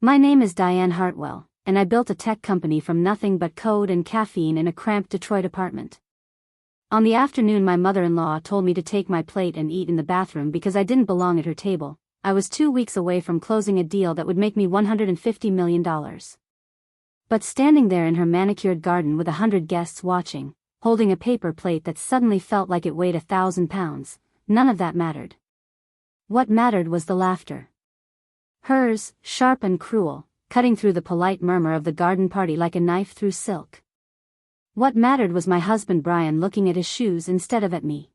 My name is Diane Hartwell, and I built a tech company from nothing but code and caffeine in a cramped Detroit apartment. On the afternoon my mother-in-law told me to take my plate and eat in the bathroom because I didn't belong at her table. I was 2 weeks away from closing a deal that would make me $150 million. But standing there in her manicured garden with 100 guests watching, holding a paper plate that suddenly felt like it weighed 1,000 pounds, none of that mattered. What mattered was the laughter. Hers, sharp and cruel, cutting through the polite murmur of the garden party like a knife through silk. What mattered was my husband Brian looking at his shoes instead of at me.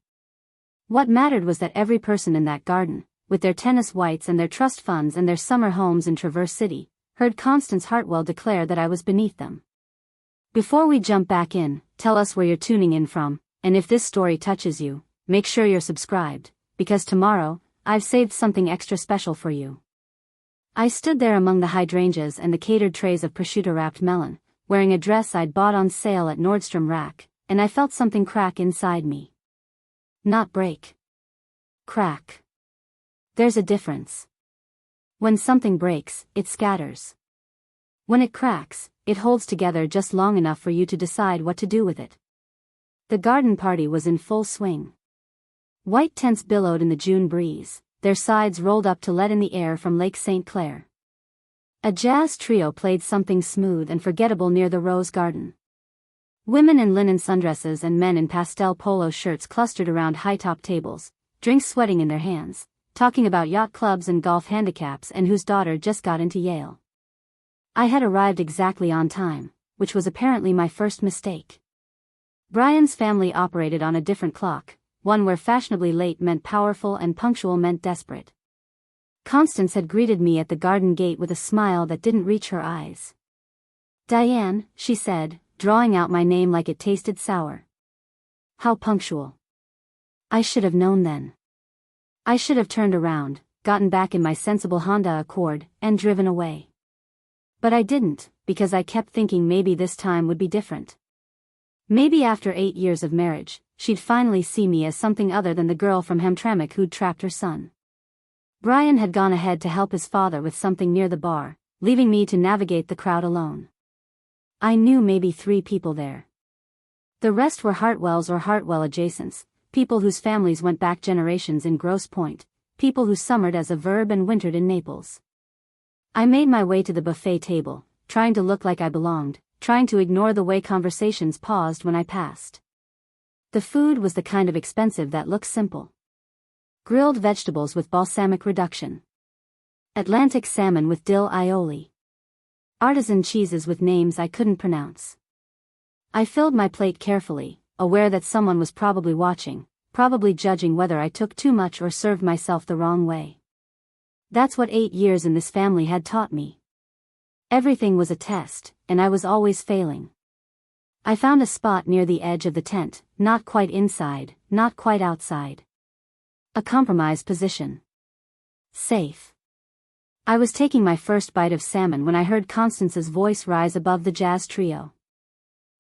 What mattered was that every person in that garden, with their tennis whites and their trust funds and their summer homes in Traverse City, heard Constance Hartwell declare that I was beneath them. Before we jump back in, tell us where you're tuning in from, and if this story touches you, make sure you're subscribed, because tomorrow, I've saved something extra special for you. I stood there among the hydrangeas and the catered trays of prosciutto-wrapped melon, wearing a dress I'd bought on sale at Nordstrom Rack, and I felt something crack inside me. Not break. Crack. There's a difference. When something breaks, it scatters. When it cracks, it holds together just long enough for you to decide what to do with it. The garden party was in full swing. White tents billowed in the June breeze, their sides rolled up to let in the air from Lake St. Clair. A jazz trio played something smooth and forgettable near the rose garden. Women in linen sundresses and men in pastel polo shirts clustered around high-top tables, drinks sweating in their hands, talking about yacht clubs and golf handicaps and whose daughter just got into Yale. I had arrived exactly on time, which was apparently my first mistake. Brian's family operated on a different clock, one where fashionably late meant powerful and punctual meant desperate. Constance had greeted me at the garden gate with a smile that didn't reach her eyes. "Diane," she said, drawing out my name like it tasted sour. How punctual. I should have known then. I should have turned around, gotten back in my sensible Honda Accord, and driven away. But I didn't, because I kept thinking maybe this time would be different. Maybe after 8 years of marriage, she'd finally see me as something other than the girl from Hamtramck who'd trapped her son. Brian had gone ahead to help his father with something near the bar, leaving me to navigate the crowd alone. I knew maybe 3 people there. The rest were Hartwells or Hartwell adjacents, people whose families went back generations in Grosse Pointe, people who summered as a verb and wintered in Naples. I made my way to the buffet table, trying to look like I belonged, trying to ignore the way conversations paused when I passed. The food was the kind of expensive that looks simple. Grilled vegetables with balsamic reduction. Atlantic salmon with dill aioli. Artisan cheeses with names I couldn't pronounce. I filled my plate carefully, aware that someone was probably watching, probably judging whether I took too much or served myself the wrong way. That's what 8 years in this family had taught me. Everything was a test, and I was always failing. I found a spot near the edge of the tent, not quite inside, not quite outside. A compromise position. Safe. I was taking my first bite of salmon when I heard Constance's voice rise above the jazz trio.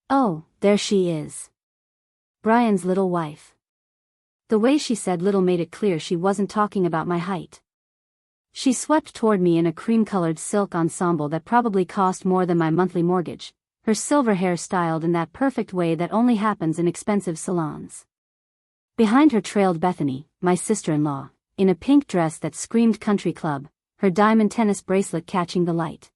"Oh, there she is. Brian's little wife." The way she said little made it clear she wasn't talking about my height. She swept toward me in a cream-colored silk ensemble that probably cost more than my monthly mortgage, her silver hair styled in that perfect way that only happens in expensive salons. Behind her trailed Bethany, my sister-in-law, in a pink dress that screamed country club, her diamond tennis bracelet catching the light.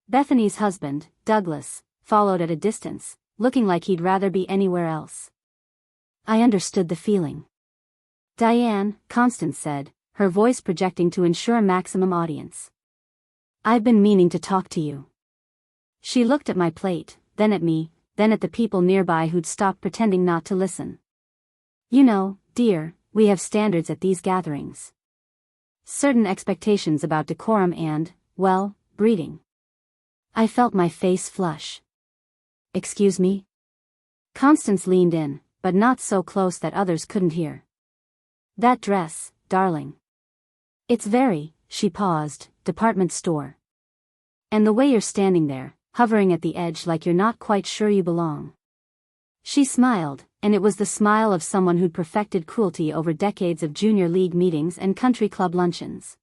Bethany's husband, Douglas, followed at a distance, looking like he'd rather be anywhere else. I understood the feeling. "Diane," Constance said, her voice projecting to ensure maximum audience. "I've been meaning to talk to you." She looked at my plate, then at me, then at the people nearby who'd stopped pretending not to listen. "You know, dear, we have standards at these gatherings. Certain expectations about decorum and, well, breeding." I felt my face flush. "Excuse me?" Constance leaned in, but not so close that others couldn't hear. "That dress, darling. It's very," she paused, "department store. And the way you're standing there, hovering at the edge like you're not quite sure you belong." She smiled, and it was the smile of someone who'd perfected cruelty over decades of junior league meetings and country club luncheons.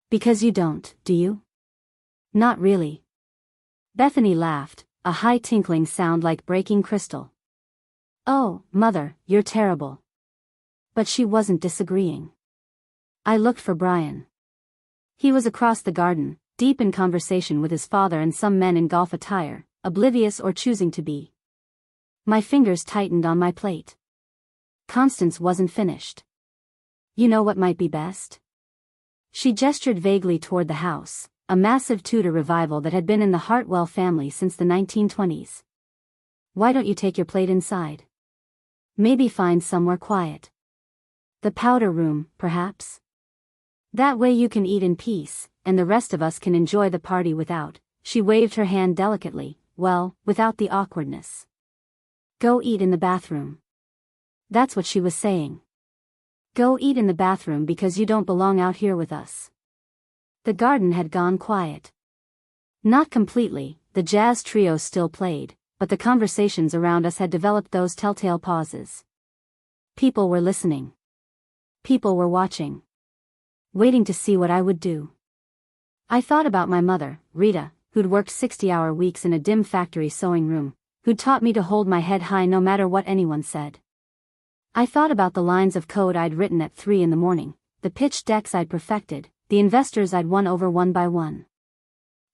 "Because you don't, do you?" Not really. Bethany laughed, a high tinkling sound like breaking crystal. Oh, Mother, you're terrible. But she wasn't disagreeing. I looked for Brian. He was across the garden, deep in conversation with his father and some men in golf attire, oblivious or choosing to be. My fingers tightened on my plate. Constance wasn't finished. You know what might be best? She gestured vaguely toward the house, a massive Tudor revival that had been in the Hartwell family since the 1920s. Why don't you take your plate inside? Maybe find somewhere quiet. The powder room, perhaps? That way you can eat in peace, and the rest of us can enjoy the party without, she waved her hand delicately, well, without the awkwardness. Go eat in the bathroom. That's what she was saying. Go eat in the bathroom because you don't belong out here with us. The garden had gone quiet. Not completely, the jazz trio still played, but the conversations around us had developed those telltale pauses. People were listening. People were watching. Waiting to see what I would do. I thought about my mother, Rita, who'd worked 60-hour weeks in a dim factory sewing room, who'd taught me to hold my head high no matter what anyone said. I thought about the lines of code I'd written at 3 in the morning, the pitch decks I'd perfected, the investors I'd won over one by one.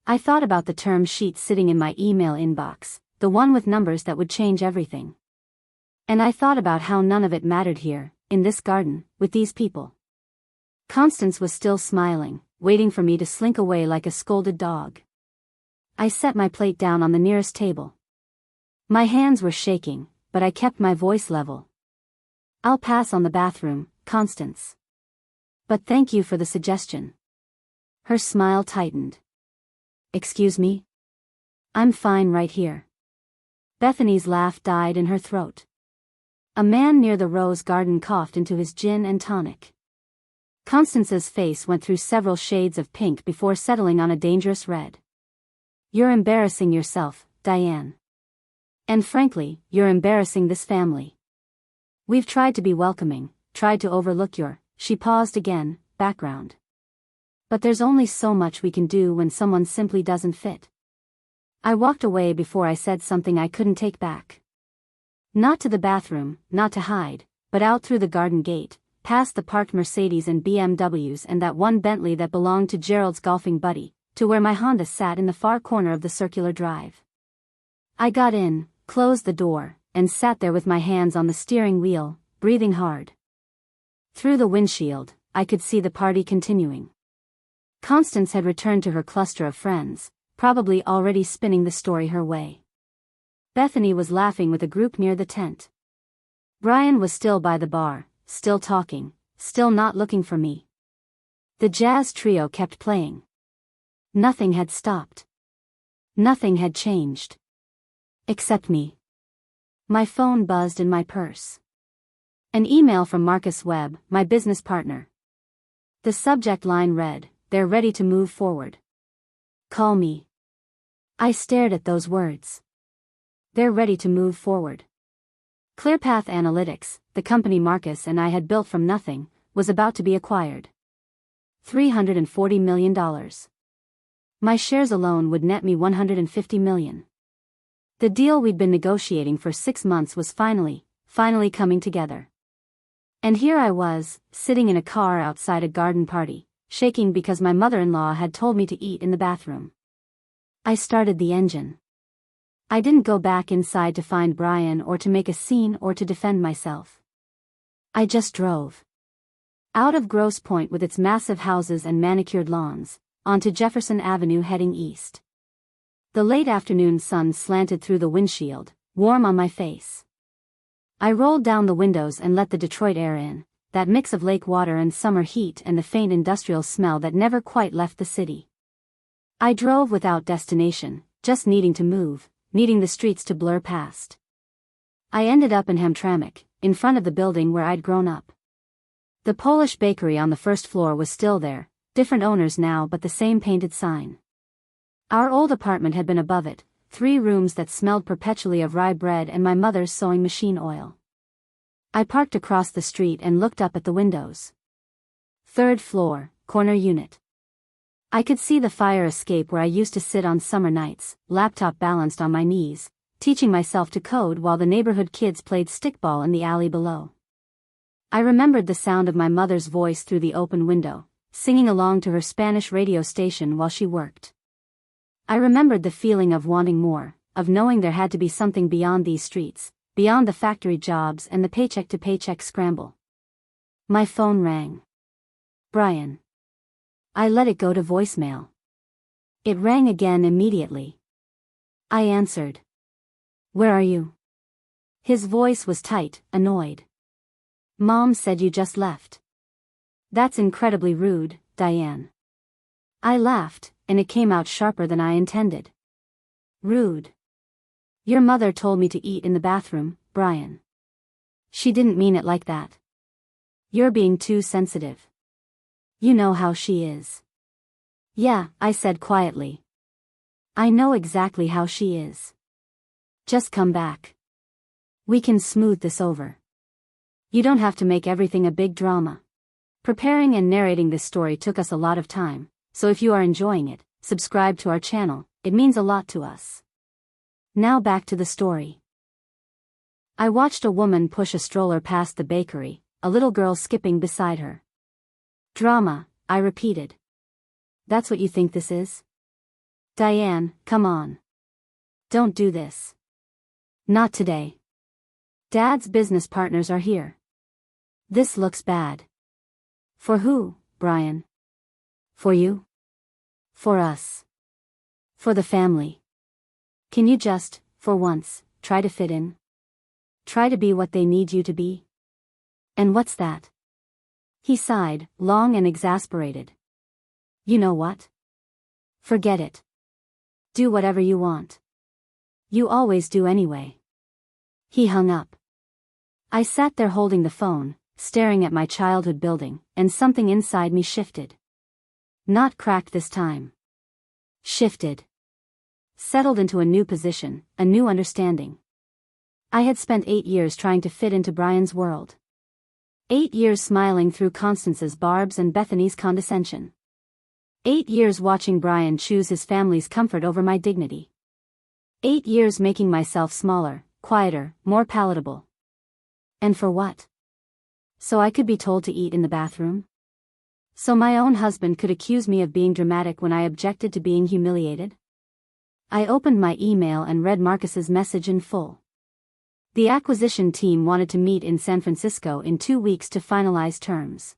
I thought about the term sheet sitting in my email inbox, the one with numbers that would change everything. And I thought about how none of it mattered here, in this garden, with these people. Constance was still smiling, waiting for me to slink away like a scolded dog. I set my plate down on the nearest table. My hands were shaking, but I kept my voice level. I'll pass on the bathroom, Constance. But thank you for the suggestion. Her smile tightened. Excuse me? I'm fine right here. Bethany's laugh died in her throat. A man near the rose garden coughed into his gin and tonic. Constance's face went through several shades of pink before settling on a dangerous red. You're embarrassing yourself, Diane. And frankly, you're embarrassing this family. We've tried to be welcoming, tried to overlook your, she paused again, background. But there's only so much we can do when someone simply doesn't fit. I walked away before I said something I couldn't take back. Not to the bathroom, not to hide, but out through the garden gate, past the parked Mercedes and BMWs and that one Bentley that belonged to Gerald's golfing buddy, to where my Honda sat in the far corner of the circular drive. I got in, closed the door, and sat there with my hands on the steering wheel, breathing hard. Through the windshield, I could see the party continuing. Constance had returned to her cluster of friends, probably already spinning the story her way. Bethany was laughing with a group near the tent. Brian was still by the bar, still talking, still not looking for me. The jazz trio kept playing. Nothing had stopped. Nothing had changed. Except me. My phone buzzed in my purse. An email from Marcus Webb, my business partner. The subject line read, "They're ready to move forward. Call me." I stared at those words. They're ready to move forward. ClearPath Analytics, the company Marcus and I had built from nothing, was about to be acquired. $340 million. My shares alone would net me $150 million. The deal we'd been negotiating for 6 months was finally coming together. And here I was, sitting in a car outside a garden party, shaking because my mother-in-law had told me to eat in the bathroom. I started the engine. I didn't go back inside to find Brian or to make a scene or to defend myself. I just drove. Out of Grosse Pointe with its massive houses and manicured lawns, onto Jefferson Avenue heading east. The late afternoon sun slanted through the windshield, warm on my face. I rolled down the windows and let the Detroit air in, that mix of lake water and summer heat and the faint industrial smell that never quite left the city. I drove without destination, just needing to move, needing the streets to blur past. I ended up in Hamtramck, in front of the building where I'd grown up. The Polish bakery on the first floor was still there, different owners now but the same painted sign. Our old apartment had been above it, 3 rooms that smelled perpetually of rye bread and my mother's sewing machine oil. I parked across the street and looked up at the windows. 3rd floor, corner unit. I could see the fire escape where I used to sit on summer nights, laptop balanced on my knees, teaching myself to code while the neighborhood kids played stickball in the alley below. I remembered the sound of my mother's voice through the open window, singing along to her Spanish radio station while she worked. I remembered the feeling of wanting more, of knowing there had to be something beyond these streets, beyond the factory jobs and the paycheck-to-paycheck scramble. My phone rang. Brian. I let it go to voicemail. It rang again immediately. I answered. Where are you? His voice was tight, annoyed. Mom said you just left. That's incredibly rude, Diane. I laughed, and it came out sharper than I intended. Rude. Your mother told me to eat in the bathroom, Brian. She didn't mean it like that. You're being too sensitive. You know how she is. Yeah, I said quietly. I know exactly how she is. Just come back. We can smooth this over. You don't have to make everything a big drama. Preparing and narrating this story took us a lot of time, so if you are enjoying it, subscribe to our channel, it means a lot to us. Now back to the story. I watched a woman push a stroller past the bakery, a little girl skipping beside her. Drama, I repeated. That's what you think this is? Diane, come on. Don't do this. Not today. Dad's business partners are here. This looks bad. For who, Brian? For you? For us. For the family. Can you just, for once, try to fit in? Try to be what they need you to be? And what's that? He sighed, long and exasperated. You know what? Forget it. Do whatever you want. You always do anyway. He hung up. I sat there holding the phone, staring at my childhood building, and something inside me shifted. Not cracked this time. Shifted. Settled into a new position, a new understanding. I had spent 8 years trying to fit into Brian's world. 8 years smiling through Constance's barbs and Bethany's condescension. 8 years watching Brian choose his family's comfort over my dignity. 8 years making myself smaller, quieter, more palatable. And for what? So I could be told to eat in the bathroom? So my own husband could accuse me of being dramatic when I objected to being humiliated? I opened my email and read Marcus's message in full. The acquisition team wanted to meet in San Francisco in 2 weeks to finalize terms.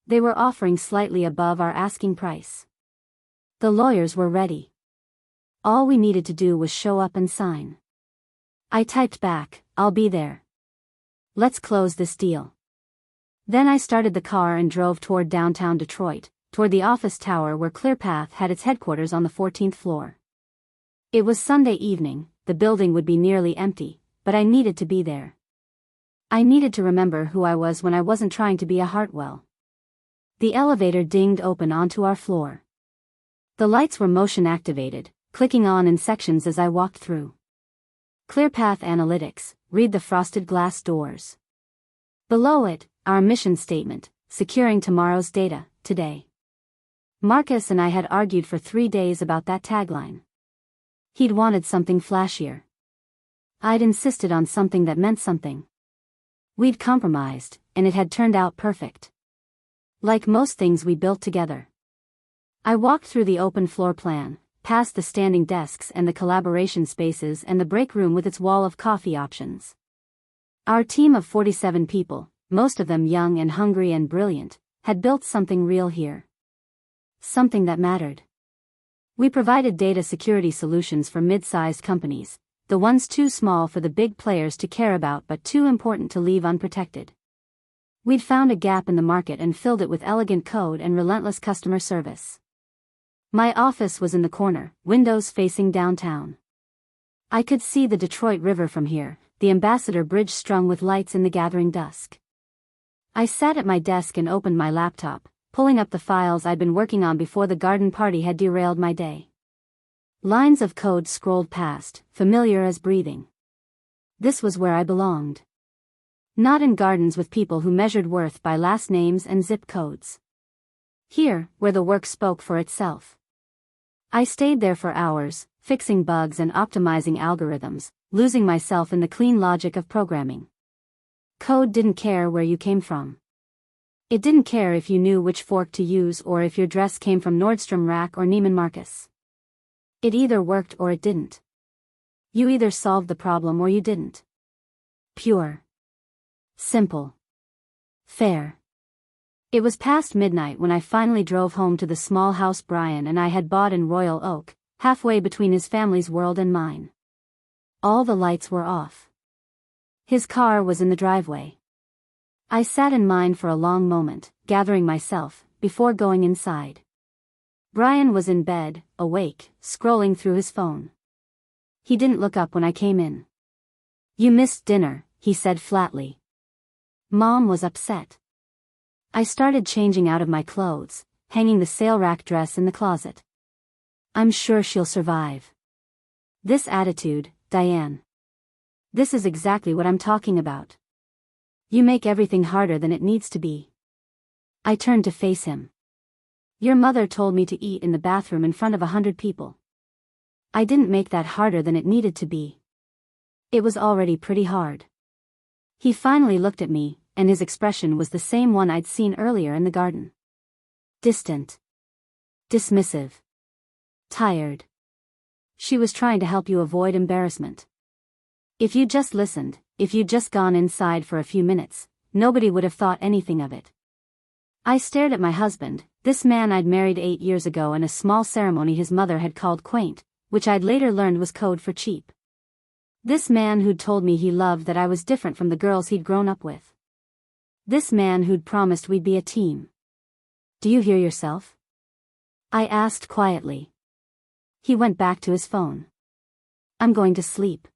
They were offering slightly above our asking price. The lawyers were ready. All we needed to do was show up and sign. I typed back, I'll be there. Let's close this deal. Then I started the car and drove toward downtown Detroit, toward the office tower where ClearPath had its headquarters on the 14th floor. It was Sunday evening, the building would be nearly empty, but I needed to be there. I needed to remember who I was when I wasn't trying to be a Hartwell. The elevator dinged open onto our floor. The lights were motion activated, clicking on in sections as I walked through. ClearPath Analytics, read the frosted glass doors. Below it, our mission statement, securing tomorrow's data, today. Marcus and I had argued for 3 days about that tagline. He'd wanted something flashier. I'd insisted on something that meant something. We'd compromised, and it had turned out perfect. Like most things we built together. I walked through the open floor plan, past the standing desks and the collaboration spaces and the break room with its wall of coffee options. Our team of 47 people, most of them young and hungry and brilliant, had built something real here. Something that mattered. We provided data security solutions for mid-sized companies, the ones too small for the big players to care about but too important to leave unprotected. We'd found a gap in the market and filled it with elegant code and relentless customer service. My office was in the corner, windows facing downtown. I could see the Detroit River from here, the Ambassador Bridge strung with lights in the gathering dusk. I sat at my desk and opened my laptop, pulling up the files I'd been working on before the garden party had derailed my day. Lines of code scrolled past, familiar as breathing. This was where I belonged. Not in gardens with people who measured worth by last names and zip codes. Here, where the work spoke for itself. I stayed there for hours, fixing bugs and optimizing algorithms, losing myself in the clean logic of programming. Code didn't care where you came from. It didn't care if you knew which fork to use or if your dress came from Nordstrom Rack or Neiman Marcus. It either worked or it didn't. You either solved the problem or you didn't. Pure. Simple. Fair. It was past midnight when I finally drove home to the small house Brian and I had bought in Royal Oak, halfway between his family's world and mine. All the lights were off. His car was in the driveway. I sat in mine for a long moment, gathering myself, before going inside. Brian was in bed, awake, scrolling through his phone. He didn't look up when I came in. "You missed dinner," he said flatly. Mom was upset. I started changing out of my clothes, hanging the sale rack dress in the closet. "I'm sure she'll survive." This attitude, Diane. This is exactly what I'm talking about. You make everything harder than it needs to be. I turned to face him. "Your mother told me to eat in the bathroom in front of 100 people. I didn't make that harder than it needed to be. It was already pretty hard." He finally looked at me, and his expression was the same one I'd seen earlier in the garden. Distant. Dismissive. Tired. She was trying to help you avoid embarrassment. If you'd just listened, if you'd just gone inside for a few minutes, nobody would have thought anything of it. I stared at my husband, this man I'd married 8 years ago, in a small ceremony his mother had called quaint, which I'd later learned was code for cheap. This man who'd told me he loved that I was different from the girls he'd grown up with. This man who'd promised we'd be a team. "Do you hear yourself?" I asked quietly. He went back to his phone. "I'm going to sleep.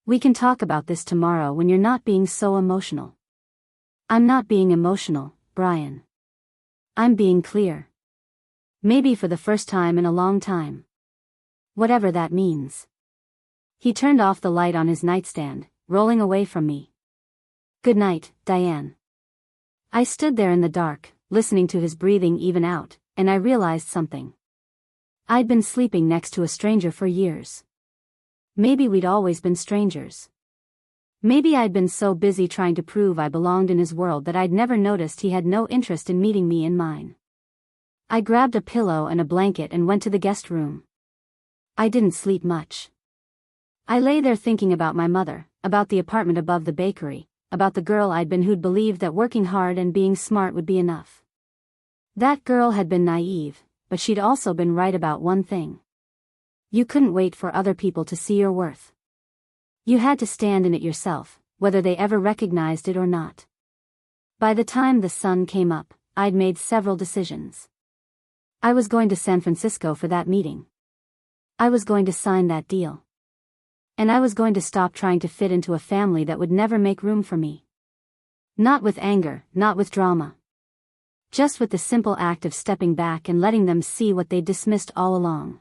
We can talk about this tomorrow when you're not being so emotional." "I'm not being emotional, Brian. I'm being clear. Maybe for the first time in a long time. Whatever that means." He turned off the light on his nightstand, rolling away from me. "Good night, Diane." I stood there in the dark, listening to his breathing even out, and I realized something. I'd been sleeping next to a stranger for years. Maybe we'd always been strangers. Maybe I'd been so busy trying to prove I belonged in his world that I'd never noticed he had no interest in meeting me in mine. I grabbed a pillow and a blanket and went to the guest room. I didn't sleep much. I lay there thinking about my mother, about the apartment above the bakery, about the girl I'd been who'd believed that working hard and being smart would be enough. That girl had been naive, but she'd also been right about one thing. You couldn't wait for other people to see your worth. You had to stand in it yourself, whether they ever recognized it or not. By the time the sun came up, I'd made several decisions. I was going to San Francisco for that meeting. I was going to sign that deal. And I was going to stop trying to fit into a family that would never make room for me. Not with anger, not with drama. Just with the simple act of stepping back and letting them see what they'd dismissed all along.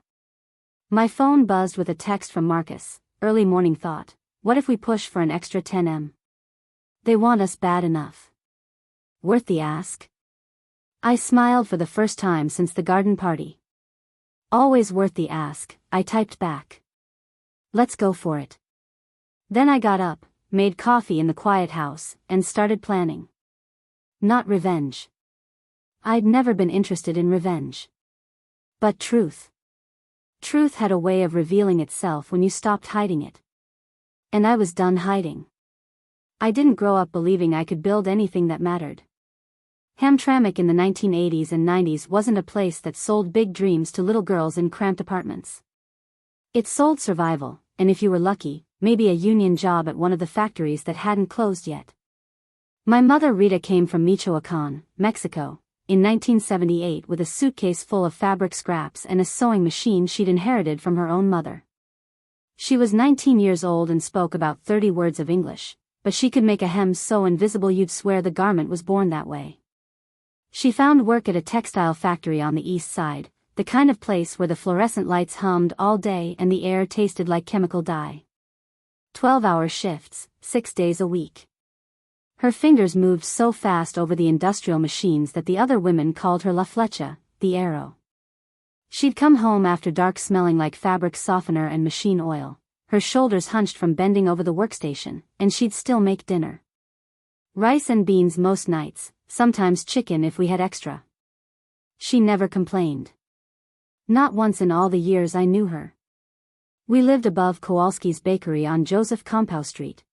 My phone buzzed with a text from Marcus, early morning thought. What if we push for an extra 10M? They want us bad enough. Worth the ask? I smiled for the first time since the garden party. Always worth the ask, I typed back. Let's go for it. Then I got up, made coffee in the quiet house, and started planning. Not revenge. I'd never been interested in revenge. But truth. Truth had a way of revealing itself when you stopped hiding it. And I was done hiding. I didn't grow up believing I could build anything that mattered. Hamtramck in the 1980s and 90s wasn't a place that sold big dreams to little girls in cramped apartments. It sold survival, and if you were lucky, maybe a union job at one of the factories that hadn't closed yet. My mother Rita came from Michoacán, Mexico, in 1978 with a suitcase full of fabric scraps and a sewing machine she'd inherited from her own mother. She was 19 years old and spoke about 30 words of English, but she could make a hem so invisible you'd swear the garment was born that way. She found work at a textile factory on the east side, the kind of place where the fluorescent lights hummed all day and the air tasted like chemical dye. 12-hour shifts, 6 days a week. Her fingers moved so fast over the industrial machines that the other women called her La Flecha, the arrow. She'd come home after dark smelling like fabric softener and machine oil, her shoulders hunched from bending over the workstation, and she'd still make dinner. Rice and beans most nights, sometimes chicken if we had extra. She never complained. Not once in all the years I knew her. We lived above Kowalski's Bakery on Joseph Compow Street.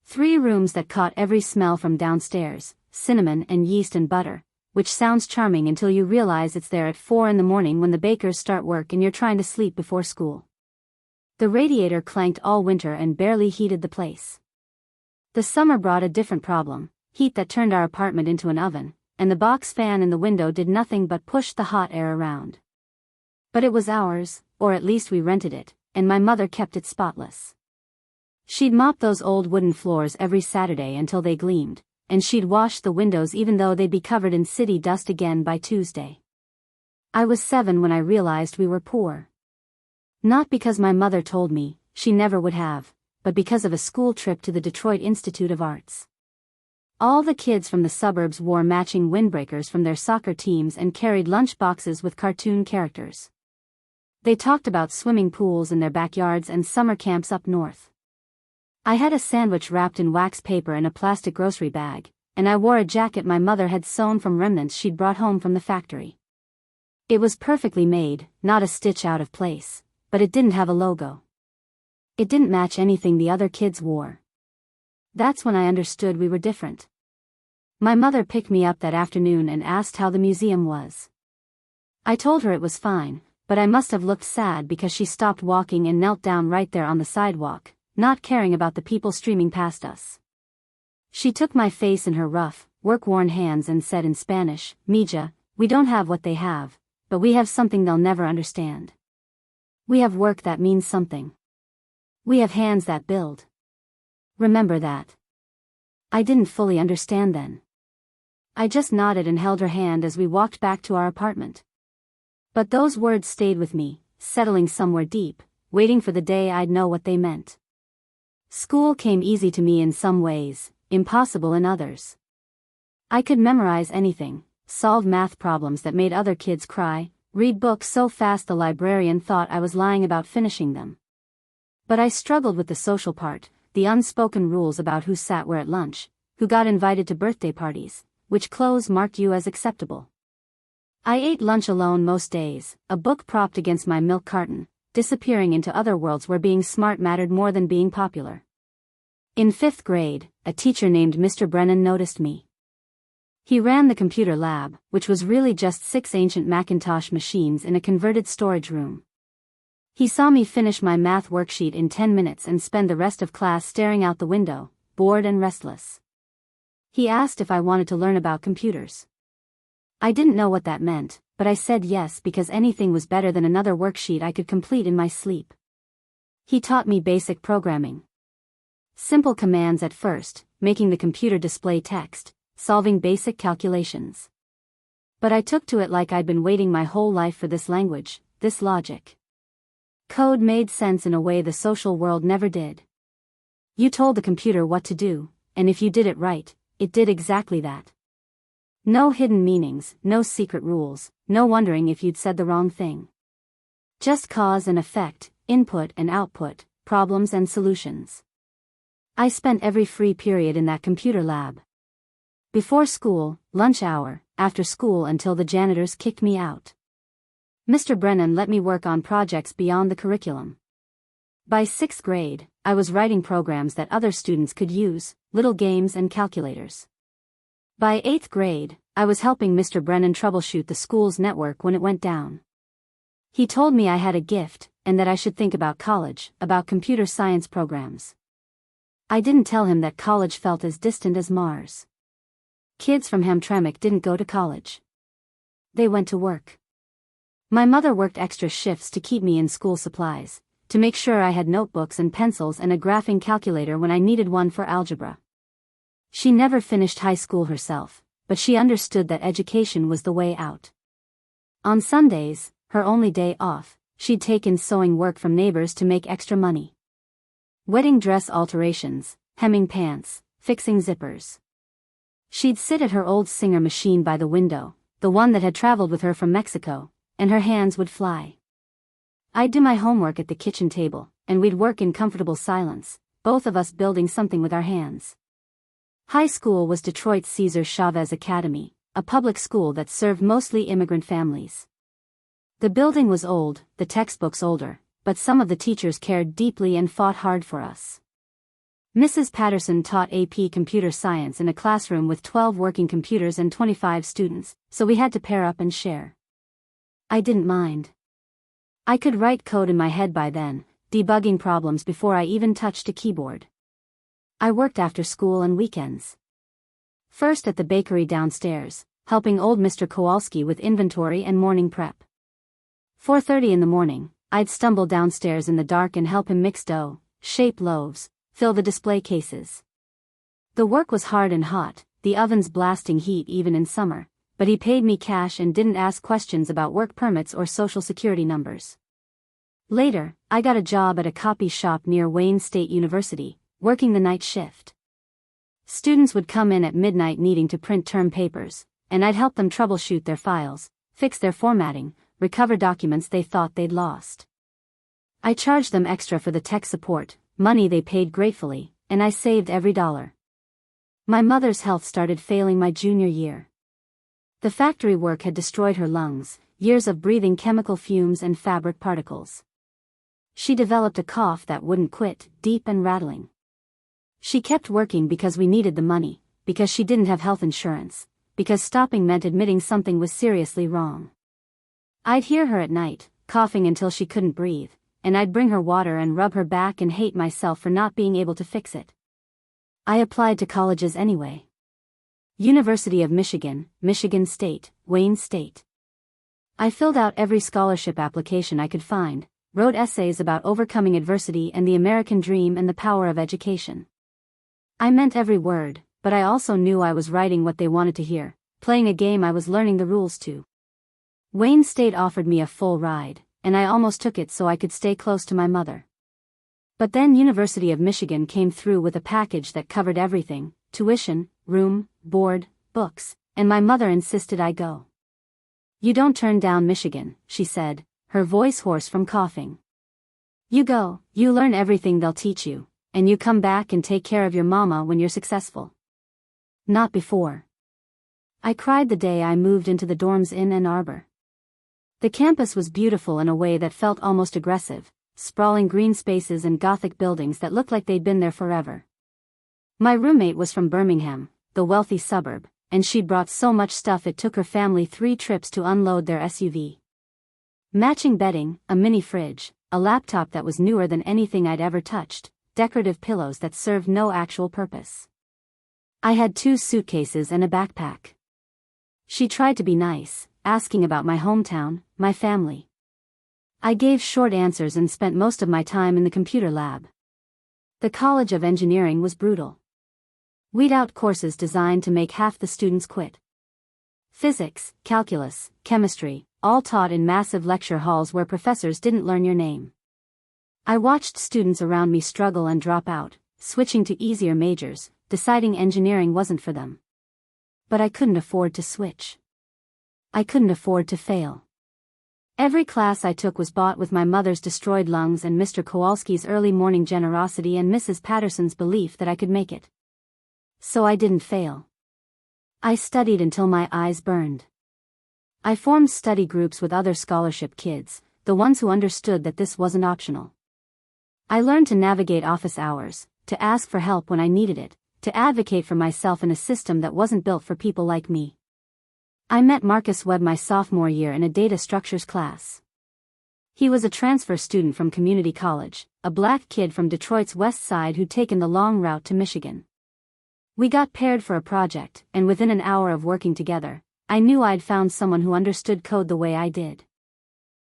3 rooms that caught every smell from downstairs, cinnamon and yeast and butter, which sounds charming until you realize it's there at 4 in the morning when the bakers start work and you're trying to sleep before school. The radiator clanked all winter and barely heated the place. The summer brought a different problem, heat that turned our apartment into an oven, and the box fan in the window did nothing but push the hot air around. But it was ours, or at least we rented it, and my mother kept it spotless. She'd mop those old wooden floors every Saturday until they gleamed, and she'd wash the windows even though they'd be covered in city dust again by Tuesday. I was 7 when I realized we were poor. Not because my mother told me, she never would have, but because of a school trip to the Detroit Institute of Arts. All the kids from the suburbs wore matching windbreakers from their soccer teams and carried lunch boxes with cartoon characters. They talked about swimming pools in their backyards and summer camps up north. I had a sandwich wrapped in wax paper in a plastic grocery bag, and I wore a jacket my mother had sewn from remnants she'd brought home from the factory. It was perfectly made, not a stitch out of place, but it didn't have a logo. It didn't match anything the other kids wore. That's when I understood we were different. My mother picked me up that afternoon and asked how the museum was. I told her it was fine, but I must have looked sad because she stopped walking and knelt down right there on the sidewalk, not caring about the people streaming past us. She took my face in her rough, work-worn hands and said in Spanish, "Mija, we don't have what they have, but we have something they'll never understand. We have work that means something. We have hands that build. Remember that." I didn't fully understand then. I just nodded and held her hand as we walked back to our apartment. But those words stayed with me, settling somewhere deep, waiting for the day I'd know what they meant. School came easy to me in some ways, impossible in others. I could memorize anything, solve math problems that made other kids cry, read books so fast the librarian thought I was lying about finishing them. But I struggled with the social part, the unspoken rules about who sat where at lunch, who got invited to birthday parties, which clothes marked you as acceptable. I ate lunch alone most days, a book propped against my milk carton, disappearing into other worlds where being smart mattered more than being popular. In 5th grade, a teacher named Mr. Brennan noticed me. He ran the computer lab, which was really just 6 ancient Macintosh machines in a converted storage room. He saw me finish my math worksheet in 10 minutes and spend the rest of class staring out the window, bored and restless. He asked if I wanted to learn about computers. I didn't know what that meant, but I said yes because anything was better than another worksheet I could complete in my sleep. He taught me basic programming. Simple commands at first, making the computer display text, solving basic calculations. But I took to it like I'd been waiting my whole life for this language, this logic. Code made sense in a way the social world never did. You told the computer what to do, and if you did it right, it did exactly that. No hidden meanings, no secret rules, no wondering if you'd said the wrong thing. Just cause and effect, input and output, problems and solutions. I spent every free period in that computer lab. Before school, lunch hour, after school until the janitors kicked me out. Mr. Brennan let me work on projects beyond the curriculum. By 6th grade, I was writing programs that other students could use, little games and calculators. By 8th grade, I was helping Mr. Brennan troubleshoot the school's network when it went down. He told me I had a gift, and that I should think about college, about computer science programs. I didn't tell him that college felt as distant as Mars. Kids from Hamtramck didn't go to college. They went to work. My mother worked extra shifts to keep me in school supplies, to make sure I had notebooks and pencils and a graphing calculator when I needed one for algebra. She never finished high school herself, but she understood that education was the way out. On Sundays, her only day off, she'd take in sewing work from neighbors to make extra money. Wedding dress alterations, hemming pants, fixing zippers. She'd sit at her old Singer machine by the window, the one that had traveled with her from Mexico, and her hands would fly. I'd do my homework at the kitchen table, and we'd work in comfortable silence, both of us building something with our hands. High school was Detroit's Cesar Chavez Academy, a public school that served mostly immigrant families. The building was old, the textbooks older, but some of the teachers cared deeply and fought hard for us. Mrs. Patterson taught AP Computer Science in a classroom with 12 working computers and 25 students, so we had to pair up and share. I didn't mind. I could write code in my head by then, debugging problems before I even touched a keyboard. I worked after school and weekends. First at the bakery downstairs, helping old Mr. Kowalski with inventory and morning prep. 4:30 in the morning, I'd stumble downstairs in the dark and help him mix dough, shape loaves, fill the display cases. The work was hard and hot, the ovens blasting heat even in summer, but he paid me cash and didn't ask questions about work permits or social security numbers. Later, I got a job at a copy shop near Wayne State University, working the night shift. Students would come in at midnight needing to print term papers, and I'd help them troubleshoot their files, fix their formatting, recover documents they thought they'd lost. I charged them extra for the tech support, money they paid gratefully, and I saved every dollar. My mother's health started failing my junior year. The factory work had destroyed her lungs, years of breathing chemical fumes and fabric particles. She developed a cough that wouldn't quit, deep and rattling. She kept working because we needed the money, because she didn't have health insurance, because stopping meant admitting something was seriously wrong. I'd hear her at night, coughing until she couldn't breathe, and I'd bring her water and rub her back and hate myself for not being able to fix it. I applied to colleges anyway. University of Michigan, Michigan State, Wayne State. I filled out every scholarship application I could find, wrote essays about overcoming adversity and the American dream and the power of education. I meant every word, but I also knew I was writing what they wanted to hear, playing a game I was learning the rules to. Wayne State offered me a full ride, and I almost took it so I could stay close to my mother. But then University of Michigan came through with a package that covered everything: tuition, room, board, books, and my mother insisted I go. "You don't turn down Michigan," she said, her voice hoarse from coughing. "You go, you learn everything they'll teach you, and you come back and take care of your mama when you're successful." Not before. I cried the day I moved into the dorms in Ann Arbor. The campus was beautiful in a way that felt almost aggressive, sprawling green spaces and Gothic buildings that looked like they'd been there forever. My roommate was from Birmingham, the wealthy suburb, and she'd brought so much stuff it took her family 3 trips to unload their SUV. Matching bedding, a mini fridge, a laptop that was newer than anything I'd ever touched, decorative pillows that served no actual purpose. I had 2 suitcases and a backpack. She tried to be nice, asking about my hometown, my family. I gave short answers and spent most of my time in the computer lab. The College of Engineering was brutal. We'd out courses designed to make half the students quit. Physics, calculus, chemistry, all taught in massive lecture halls where professors didn't learn your name. I watched students around me struggle and drop out, switching to easier majors, deciding engineering wasn't for them. But I couldn't afford to switch. I couldn't afford to fail. Every class I took was bought with my mother's destroyed lungs and Mr. Kowalski's early morning generosity and Mrs. Patterson's belief that I could make it. So I didn't fail. I studied until my eyes burned. I formed study groups with other scholarship kids, the ones who understood that this wasn't optional. I learned to navigate office hours, to ask for help when I needed it, to advocate for myself in a system that wasn't built for people like me. I met Marcus Webb my sophomore year in a data structures class. He was a transfer student from community college, a black kid from Detroit's west side who'd taken the long route to Michigan. We got paired for a project, and within an hour of working together, I knew I'd found someone who understood code the way I did.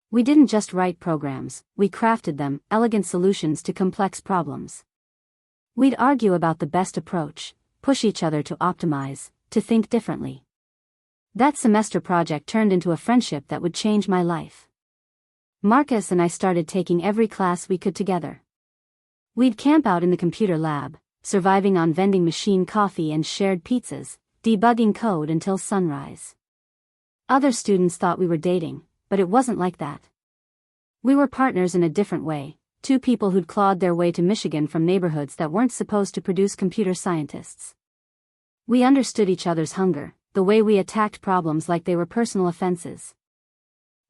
We didn't just write programs, we crafted them, elegant solutions to complex problems. We'd argue about the best approach, push each other to optimize, to think differently. That semester project turned into a friendship that would change my life. Marcus and I started taking every class we could together. We'd camp out in the computer lab, surviving on vending machine coffee and shared pizzas, debugging code until sunrise. Other students thought we were dating, but it wasn't like that. We were partners in a different way, two people who'd clawed their way to Michigan from neighborhoods that weren't supposed to produce computer scientists. We understood each other's hunger, the way we attacked problems like they were personal offenses.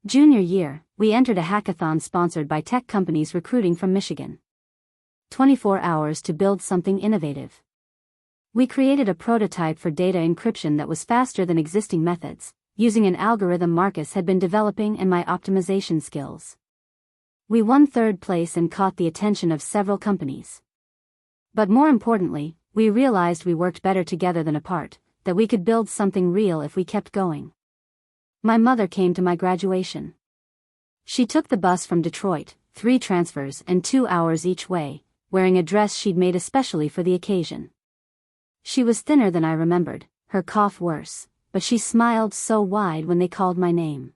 Junior year, we entered a hackathon sponsored by tech companies recruiting from Michigan. 24 hours to build something innovative. We created a prototype for data encryption that was faster than existing methods, using an algorithm Marcus had been developing and my optimization skills. We won third place and caught the attention of several companies. But more importantly, we realized we worked better together than apart, that we could build something real if we kept going. My mother came to my graduation. She took the bus from Detroit, 3 transfers and 2 hours each way, wearing a dress she'd made especially for the occasion. She was thinner than I remembered, her cough worse, but she smiled so wide when they called my name.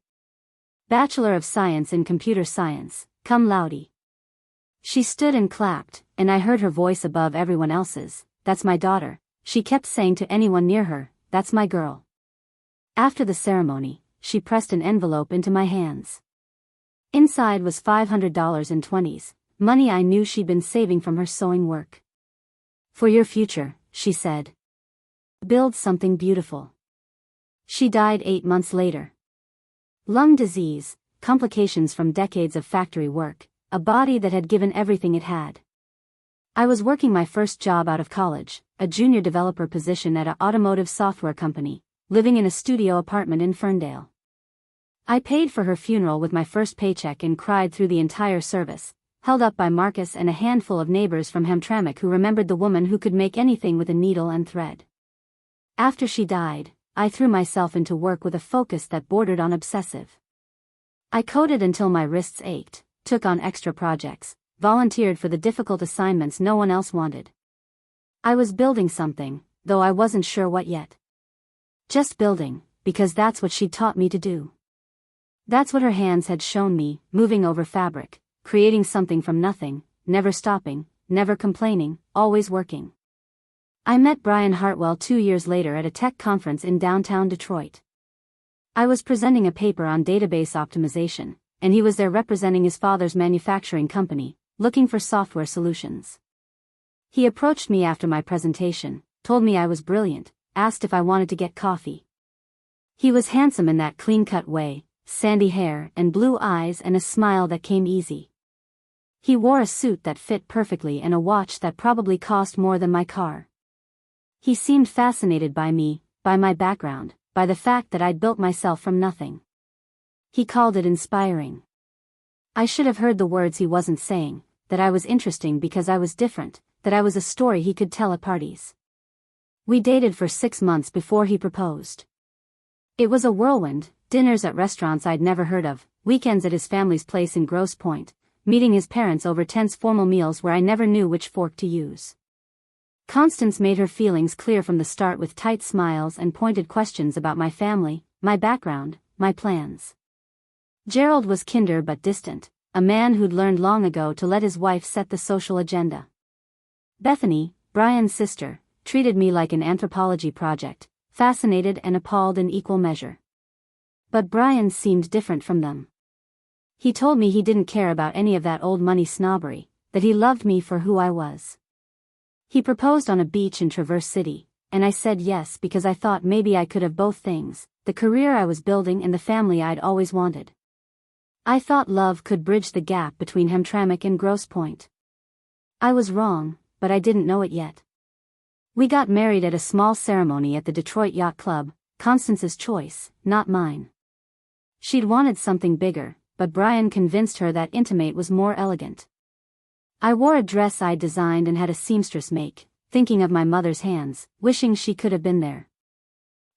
Bachelor of Science in Computer Science, cum laude. She stood and clapped, and I heard her voice above everyone else's. "That's my daughter," she kept saying to anyone near her, "That's my girl." After the ceremony, she pressed an envelope into my hands. Inside was $500 in 20s, money I knew she'd been saving from her sewing work. "For your future," she said. "Build something beautiful." She died 8 months later. Lung disease, complications from decades of factory work, a body that had given everything it had. I was working my first job out of college, a junior developer position at an automotive software company, living in a studio apartment in Ferndale. I paid for her funeral with my first paycheck and cried through the entire service, held up by Marcus and a handful of neighbors from Hamtramck who remembered the woman who could make anything with a needle and thread. After she died, I threw myself into work with a focus that bordered on obsessive. I coded until my wrists ached, took on extra projects, volunteered for the difficult assignments no one else wanted. I was building something, though I wasn't sure what yet. Just building, because that's what she'd taught me to do. That's what her hands had shown me, moving over fabric, creating something from nothing, never stopping, never complaining, always working. I met Diane Hartwell 2 years later at a tech conference in downtown Detroit. I was presenting a paper on database optimization, and he was there representing his father's manufacturing company, looking for software solutions. He approached me after my presentation, told me I was brilliant, asked if I wanted to get coffee. He was handsome in that clean-cut way, sandy hair and blue eyes and a smile that came easy. He wore a suit that fit perfectly and a watch that probably cost more than my car. He seemed fascinated by me, by my background, by the fact that I'd built myself from nothing. He called it inspiring. I should have heard the words he wasn't saying, that I was interesting because I was different, that I was a story he could tell at parties. We dated for 6 months before he proposed. It was a whirlwind, dinners at restaurants I'd never heard of, weekends at his family's place in Grosse Pointe, meeting his parents over tense formal meals where I never knew which fork to use. Constance made her feelings clear from the start with tight smiles and pointed questions about my family, my background, my plans. Gerald was kinder but distant, a man who'd learned long ago to let his wife set the social agenda. Bethany, Brian's sister, treated me like an anthropology project, fascinated and appalled in equal measure. But Brian seemed different from them. He told me he didn't care about any of that old money snobbery, that he loved me for who I was. He proposed on a beach in Traverse City, and I said yes because I thought maybe I could have both things, the career I was building and the family I'd always wanted. I thought love could bridge the gap between Hamtramck and Grosse Pointe. I was wrong, but I didn't know it yet. We got married at a small ceremony at the Detroit Yacht Club, Constance's choice, not mine. She'd wanted something bigger, but Brian convinced her that intimate was more elegant. I wore a dress I'd designed and had a seamstress make, thinking of my mother's hands, wishing she could have been there.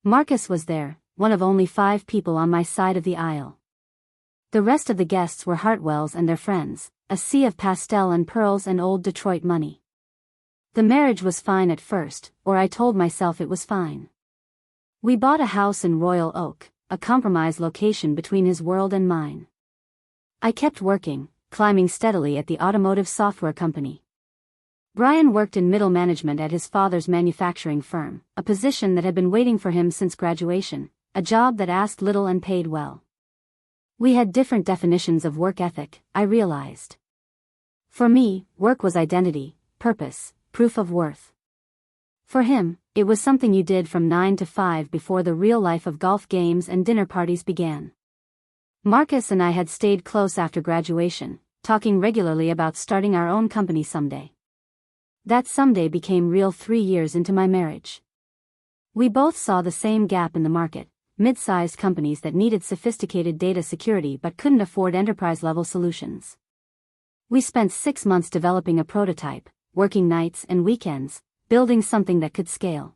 Marcus was there, one of only 5 people on my side of the aisle. The rest of the guests were Hartwells and their friends, a sea of pastel and pearls and old Detroit money. The marriage was fine at first, or I told myself it was fine. We bought a house in Royal Oak, a compromise location between his world and mine. I kept working, climbing steadily at the automotive software company. Brian worked in middle management at his father's manufacturing firm, a position that had been waiting for him since graduation, a job that asked little and paid well. We had different definitions of work ethic, I realized. For me, work was identity, purpose, proof of worth. For him, it was something you did from 9 to 5 before the real life of golf games and dinner parties began. Marcus and I had stayed close after graduation, talking regularly about starting our own company someday. That someday became real 3 years into my marriage. We both saw the same gap in the market, mid-sized companies that needed sophisticated data security but couldn't afford enterprise-level solutions. We spent 6 months developing a prototype, working nights and weekends, building something that could scale.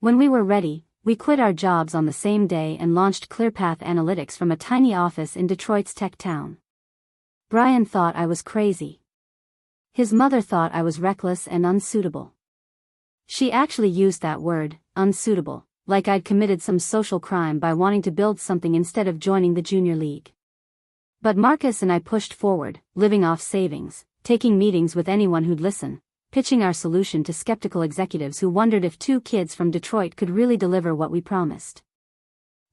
When we were ready, we quit our jobs on the same day and launched ClearPath Analytics from a tiny office in Detroit's tech town. Brian thought I was crazy. His mother thought I was reckless and unsuitable. She actually used that word, unsuitable, like I'd committed some social crime by wanting to build something instead of joining the junior league. But Marcus and I pushed forward, living off savings, taking meetings with anyone who'd listen, pitching our solution to skeptical executives who wondered if 2 kids from Detroit could really deliver what we promised.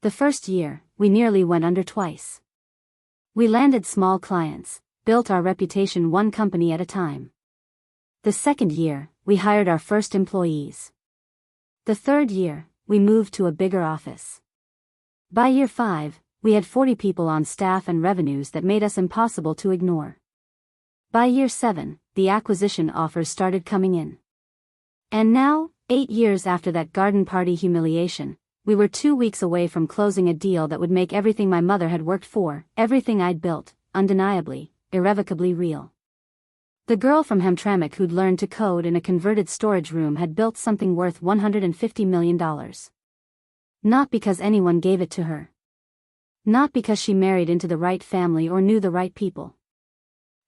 The first year, we nearly went under twice. We landed small clients, built our reputation one company at a time. The second year, we hired our first employees. The third year, we moved to a bigger office. By year 5, we had 40 people on staff and revenues that made us impossible to ignore. By year 7, the acquisition offers started coming in. And now, 8 years after that garden party humiliation, we were 2 weeks away from closing a deal that would make everything my mother had worked for, everything I'd built, undeniably, irrevocably real. The girl from Hamtramck who'd learned to code in a converted storage room had built something worth $150 million. Not because anyone gave it to her. Not because she married into the right family or knew the right people.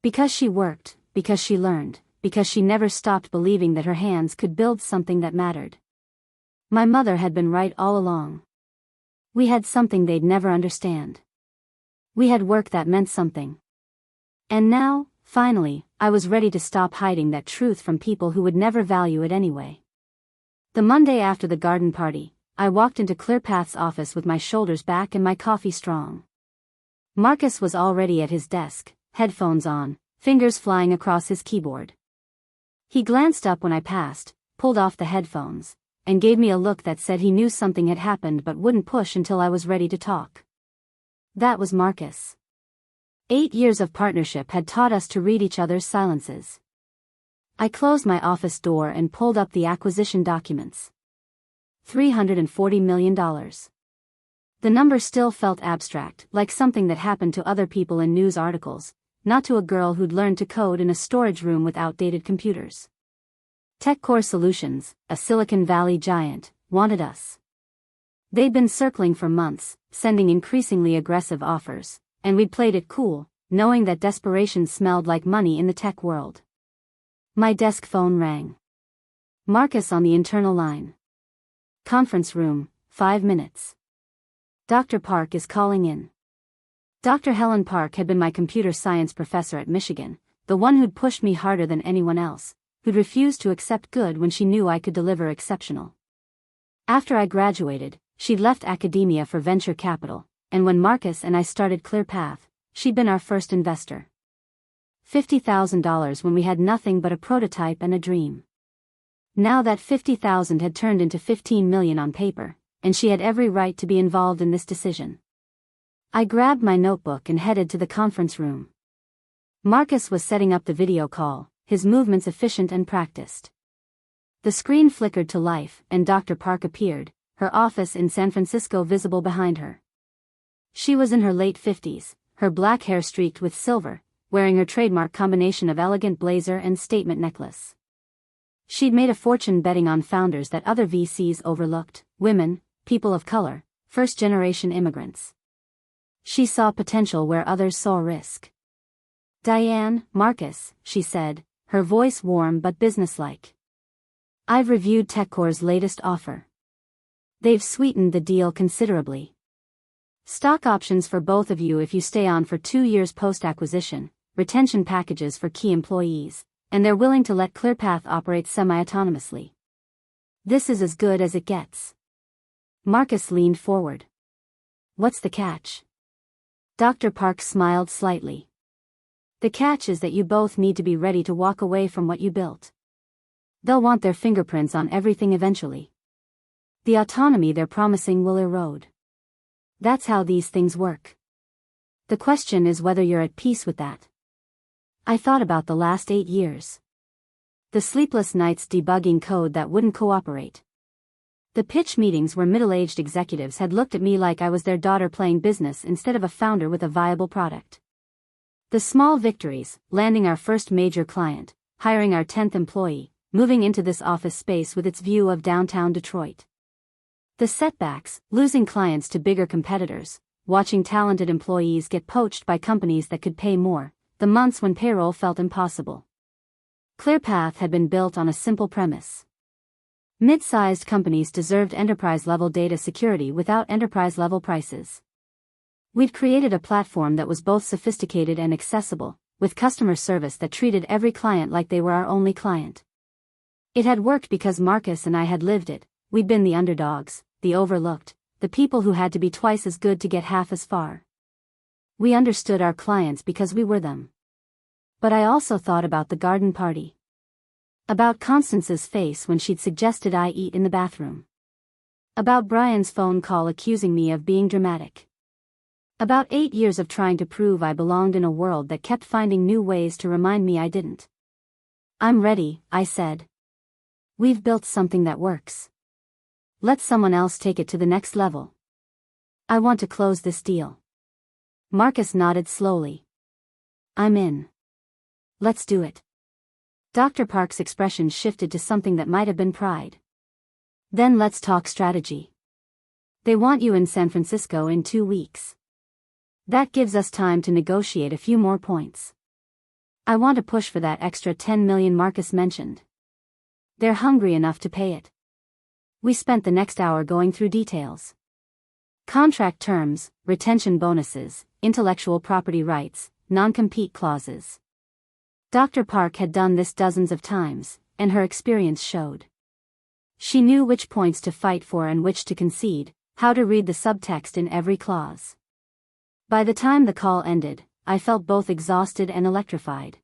Because she worked, because she learned, because she never stopped believing that her hands could build something that mattered. My mother had been right all along. We had something they'd never understand. We had work that meant something. And now, finally, I was ready to stop hiding that truth from people who would never value it anyway. The Monday after the garden party, I walked into ClearPath's office with my shoulders back and my coffee strong. Marcus was already at his desk, headphones on, fingers flying across his keyboard. He glanced up when I passed, pulled off the headphones, and gave me a look that said he knew something had happened but wouldn't push until I was ready to talk. That was Marcus. 8 years of partnership had taught us to read each other's silences. I closed my office door and pulled up the acquisition documents. $340 million. The number still felt abstract, like something that happened to other people in news articles, not to a girl who'd learned to code in a storage room with outdated computers. TechCore Solutions, a Silicon Valley giant, wanted us. They'd been circling for months, sending increasingly aggressive offers, and we'd played it cool, knowing that desperation smelled like money in the tech world. My desk phone rang. Marcus on the internal line. Conference room, 5 minutes. Dr. Park is calling in. Dr. Helen Park had been my computer science professor at Michigan, the one who'd pushed me harder than anyone else, who'd refused to accept good when she knew I could deliver exceptional. After I graduated, she'd left academia for venture capital, and when Marcus and I started ClearPath, she'd been our first investor. $50,000 when we had nothing but a prototype and a dream. Now that $50,000 had turned into $15 million on paper, and she had every right to be involved in this decision. I grabbed my notebook and headed to the conference room. Marcus was setting up the video call, his movements efficient and practiced. The screen flickered to life, and Dr. Park appeared, her office in San Francisco visible behind her. She was in her late 50s, her black hair streaked with silver, wearing her trademark combination of elegant blazer and statement necklace. She'd made a fortune betting on founders that other VCs overlooked, women, people of color, first-generation immigrants. She saw potential where others saw risk. Diane, Marcus, she said, her voice warm but businesslike. I've reviewed TechCore's latest offer. They've sweetened the deal considerably. Stock options for both of you if you stay on for 2 years post-acquisition, retention packages for key employees, and they're willing to let ClearPath operate semi-autonomously. This is as good as it gets. Marcus leaned forward. What's the catch? Dr. Park smiled slightly. The catch is that you both need to be ready to walk away from what you built. They'll want their fingerprints on everything eventually. The autonomy they're promising will erode. That's how these things work. The question is whether you're at peace with that. I thought about the last 8 years. The sleepless nights debugging code that wouldn't cooperate. The pitch meetings where middle-aged executives had looked at me like I was their daughter playing business instead of a founder with a viable product. The small victories, landing our first major client, hiring our 10th employee, moving into this office space with its view of downtown Detroit. The setbacks, losing clients to bigger competitors, watching talented employees get poached by companies that could pay more, the months when payroll felt impossible. ClearPath had been built on a simple premise. Mid-sized companies deserved enterprise-level data security without enterprise-level prices. We'd created a platform that was both sophisticated and accessible, with customer service that treated every client like they were our only client. It had worked because Marcus and I had lived it. We'd been the underdogs, the overlooked, the people who had to be twice as good to get half as far. We understood our clients because we were them. But I also thought about the garden party. About Constance's face when she'd suggested I eat in the bathroom. About Brian's phone call accusing me of being dramatic. About 8 years of trying to prove I belonged in a world that kept finding new ways to remind me I didn't. I'm ready, I said. We've built something that works. Let someone else take it to the next level. I want to close this deal. Marcus nodded slowly. I'm in. Let's do it. Dr. Park's expression shifted to something that might have been pride. Then let's talk strategy. They want you in San Francisco in 2 weeks. That gives us time to negotiate a few more points. I want to push for that extra 10 million Marcus mentioned. They're hungry enough to pay it. We spent the next hour going through details. Contract terms, retention bonuses, intellectual property rights, non-compete clauses. Dr. Park had done this dozens of times, and her experience showed. She knew which points to fight for and which to concede, how to read the subtext in every clause. By the time the call ended, I felt both exhausted and electrified.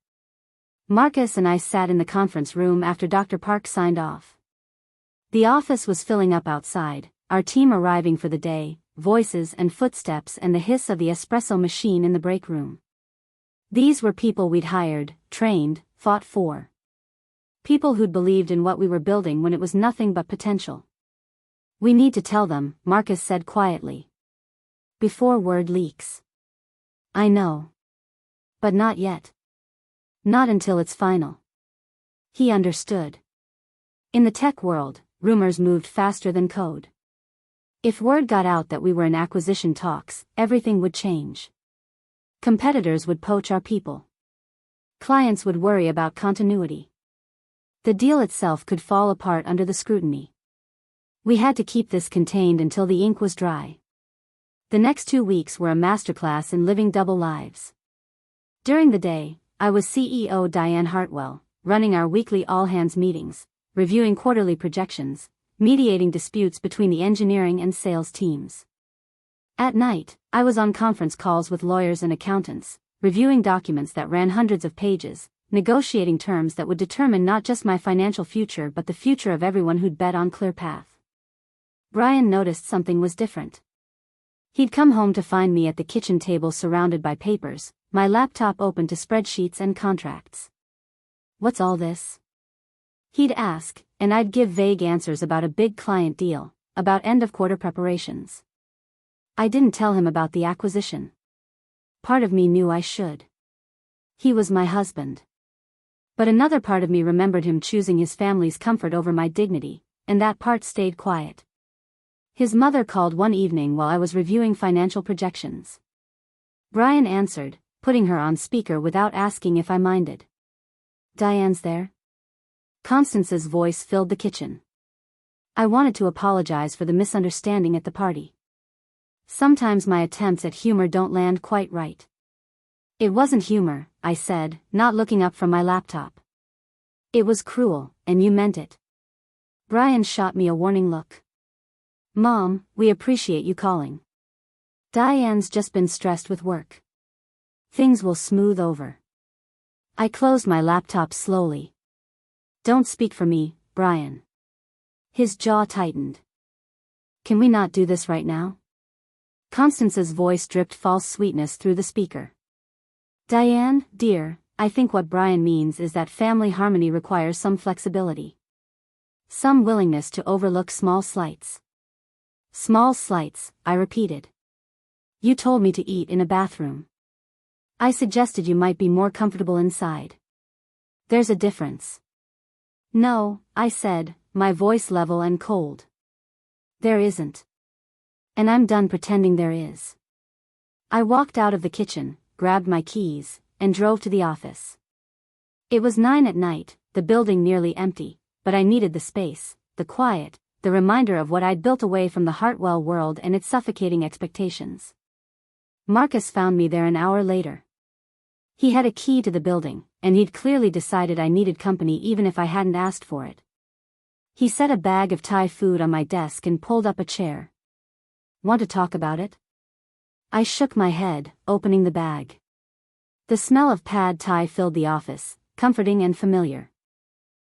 Marcus and I sat in the conference room after Dr. Park signed off. The office was filling up outside, our team arriving for the day, voices and footsteps and the hiss of the espresso machine in the break room. These were people we'd hired, trained, fought for. People who'd believed in what we were building when it was nothing but potential. We need to tell them, Marcus said quietly. Before word leaks. I know. But not yet. Not until it's final. He understood. In the tech world, rumors moved faster than code. If word got out that we were in acquisition talks, everything would change. Competitors would poach our people. Clients would worry about continuity. The deal itself could fall apart under the scrutiny. We had to keep this contained until the ink was dry. The next 2 weeks were a masterclass in living double lives. During the day, I was CEO Diane Hartwell, running our weekly all-hands meetings, reviewing quarterly projections, mediating disputes between the engineering and sales teams. At night, I was on conference calls with lawyers and accountants, reviewing documents that ran hundreds of pages, negotiating terms that would determine not just my financial future but the future of everyone who'd bet on ClearPath. Brian noticed something was different. He'd come home to find me at the kitchen table surrounded by papers, my laptop open to spreadsheets and contracts. What's all this? He'd ask, and I'd give vague answers about a big client deal, about end-of-quarter preparations. I didn't tell him about the acquisition. Part of me knew I should. He was my husband. But another part of me remembered him choosing his family's comfort over my dignity, and that part stayed quiet. His mother called one evening while I was reviewing financial projections. Brian answered, putting her on speaker without asking if I minded. Diane's there? Constance's voice filled the kitchen. I wanted to apologize for the misunderstanding at the party. Sometimes my attempts at humor don't land quite right. It wasn't humor, I said, not looking up from my laptop. It was cruel, and you meant it. Brian shot me a warning look. Mom, we appreciate you calling. Diane's just been stressed with work. Things will smooth over. I closed my laptop slowly. Don't speak for me, Brian. His jaw tightened. Can we not do this right now? Constance's voice dripped false sweetness through the speaker. Diane, dear, I think what Brian means is that family harmony requires some flexibility. Some willingness to overlook small slights. Small slights, I repeated. You told me to eat in a bathroom. I suggested you might be more comfortable inside. There's a difference. No, I said, my voice level and cold. There isn't. And I'm done pretending there is. I walked out of the kitchen, grabbed my keys, and drove to the office. It was 9 at night, the building nearly empty, but I needed the space, the quiet, the reminder of what I'd built away from the Hartwell world and its suffocating expectations. Marcus found me there an hour later. He had a key to the building, and he'd clearly decided I needed company even if I hadn't asked for it. He set a bag of Thai food on my desk and pulled up a chair. Want to talk about it? I shook my head, opening the bag. The smell of pad Thai filled the office, comforting and familiar.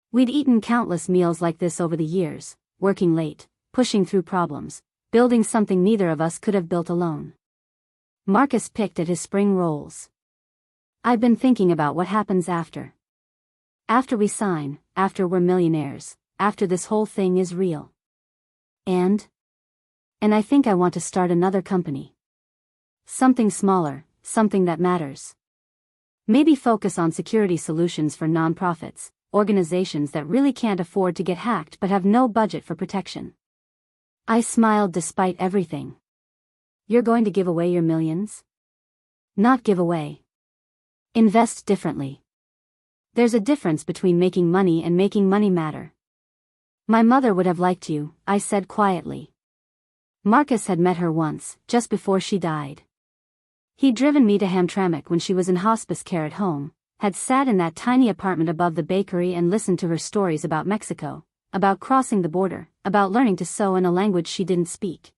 We'd eaten countless meals like this over the years, working late, pushing through problems, building something neither of us could have built alone. Marcus picked at his spring rolls. I've been thinking about what happens after. After we sign, after we're millionaires, after this whole thing is real. And I think I want to start another company. Something smaller, something that matters. Maybe focus on security solutions for nonprofits, organizations that really can't afford to get hacked but have no budget for protection. I smiled despite everything. You're going to give away your millions? Not give away. Invest differently. There's a difference between making money and making money matter. My mother would have liked you, I said quietly. Marcus had met her once, just before she died. He'd driven me to Hamtramck when she was in hospice care at home, had sat in that tiny apartment above the bakery and listened to her stories about Mexico, about crossing the border, about learning to sew in a language she didn't speak.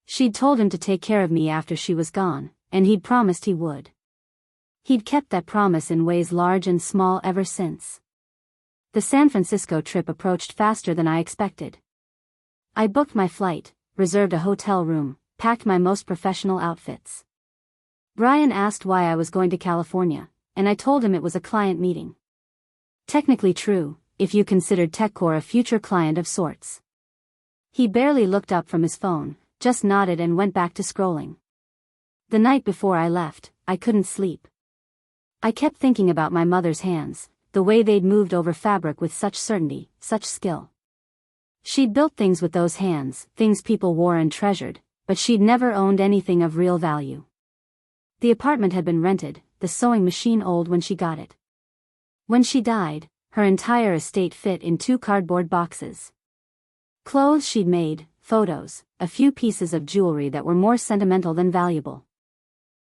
She'd told him to take care of me after she was gone, and he'd promised he would. He'd kept that promise in ways large and small ever since. The San Francisco trip approached faster than I expected. I booked my flight, reserved a hotel room, packed my most professional outfits. Brian asked why I was going to California, and I told him it was a client meeting. Technically true, if you considered TechCore a future client of sorts. He barely looked up from his phone, just nodded and went back to scrolling. The night before I left, I couldn't sleep. I kept thinking about my mother's hands, the way they'd moved over fabric with such certainty, such skill. She'd built things with those hands, things people wore and treasured, but she'd never owned anything of real value. The apartment had been rented, the sewing machine old when she got it. When she died, her entire estate fit in 2 cardboard boxes. Clothes she'd made, photos, a few pieces of jewelry that were more sentimental than valuable.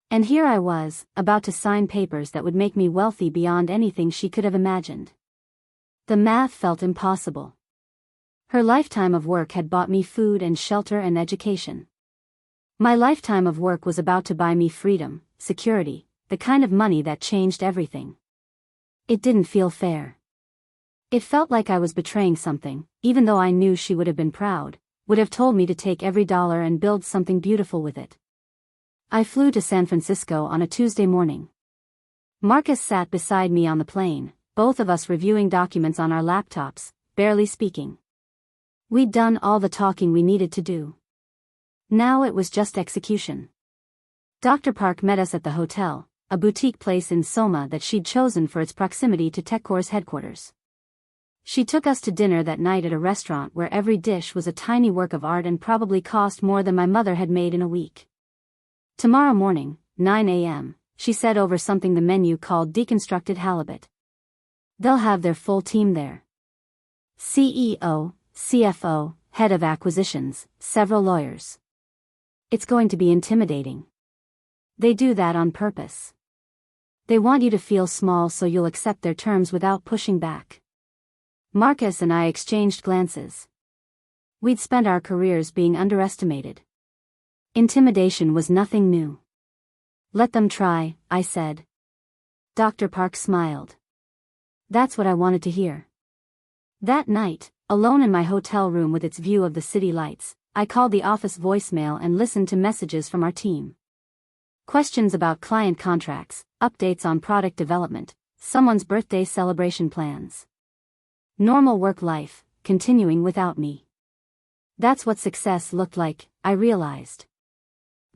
And here I was, about to sign papers that would make me wealthy beyond anything she could have imagined. The math felt impossible. Her lifetime of work had bought me food and shelter and education. My lifetime of work was about to buy me freedom, security, the kind of money that changed everything. It didn't feel fair. It felt like I was betraying something, even though I knew she would have been proud, would have told me to take every dollar and build something beautiful with it. I flew to San Francisco on a Tuesday morning. Marcus sat beside me on the plane, both of us reviewing documents on our laptops, barely speaking. We'd done all the talking we needed to do. Now it was just execution. Dr. Park met us at the hotel, a boutique place in Soma that she'd chosen for its proximity to TechCore's headquarters. She took us to dinner that night at a restaurant where every dish was a tiny work of art and probably cost more than my mother had made in a week. Tomorrow morning, 9 a.m., she said over something the menu called deconstructed halibut. They'll have their full team there. CEO, CFO, head of acquisitions, several lawyers. It's going to be intimidating. They do that on purpose. They want you to feel small so you'll accept their terms without pushing back. Marcus and I exchanged glances. We'd spent our careers being underestimated. Intimidation was nothing new. Let them try, I said. Dr. Park smiled. That's what I wanted to hear. That night, alone in my hotel room with its view of the city lights, I called the office voicemail and listened to messages from our team. Questions about client contracts, updates on product development, someone's birthday celebration plans. Normal work life, continuing without me. That's what success looked like, I realized.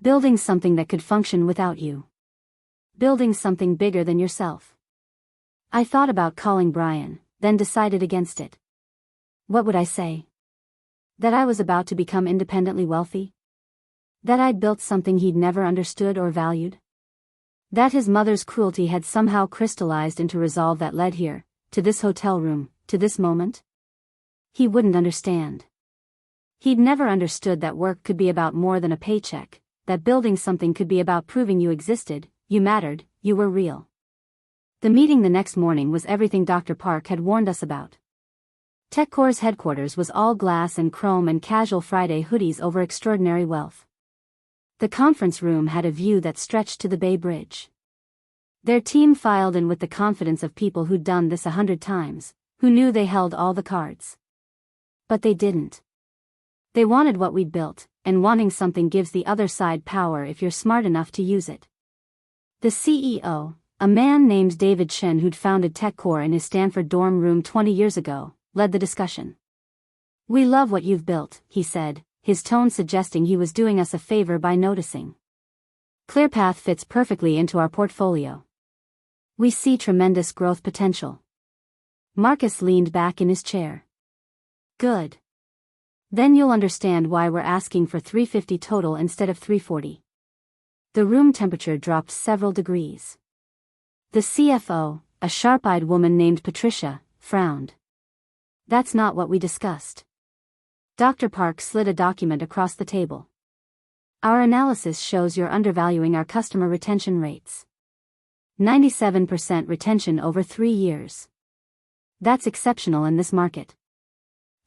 Building something that could function without you. Building something bigger than yourself. I thought about calling Brian, then decided against it. What would I say? That I was about to become independently wealthy? That I'd built something he'd never understood or valued? That his mother's cruelty had somehow crystallized into resolve that led here, to this hotel room, to this moment? He wouldn't understand. He'd never understood that work could be about more than a paycheck, that building something could be about proving you existed, you mattered, you were real. The meeting the next morning was everything Dr. Park had warned us about. TechCore's headquarters was all glass and chrome and casual Friday hoodies over extraordinary wealth. The conference room had a view that stretched to the Bay Bridge. Their team filed in with the confidence of people who'd done this 100 times, who knew they held all the cards. But they didn't. They wanted what we'd built, and wanting something gives the other side power if you're smart enough to use it. The CEO, a man named David Chen who'd founded TechCore in his Stanford dorm room 20 years ago, led the discussion. We love what you've built, he said, his tone suggesting he was doing us a favor by noticing. ClearPath fits perfectly into our portfolio. We see tremendous growth potential. Marcus leaned back in his chair. Good. Then you'll understand why we're asking for $350 total instead of $340. The room temperature dropped several degrees. The CFO, a sharp-eyed woman named Patricia, frowned. That's not what we discussed. Dr. Park slid a document across the table. Our analysis shows you're undervaluing our customer retention rates. 97% retention over 3 years. That's exceptional in this market.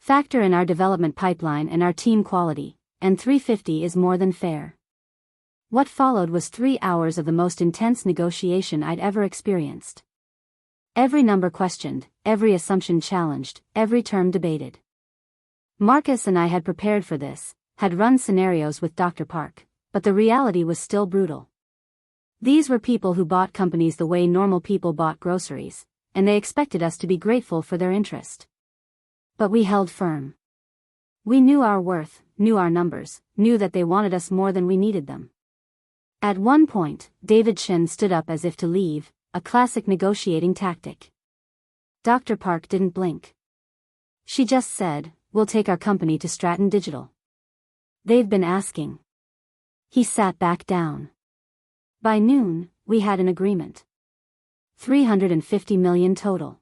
Factor in our development pipeline and our team quality, and $350 is more than fair. What followed was 3 hours of the most intense negotiation I'd ever experienced. Every number questioned, every assumption challenged, every term debated. Marcus and I had prepared for this, had run scenarios with Dr. Park, but the reality was still brutal. These were people who bought companies the way normal people bought groceries, and they expected us to be grateful for their interest. But we held firm. We knew our worth, knew our numbers, knew that they wanted us more than we needed them. At one point, David Chen stood up as if to leave, a classic negotiating tactic. Dr. Park didn't blink. She just said, "We'll take our company to Stratton Digital. They've been asking." He sat back down. By noon, we had an agreement. $350 million total.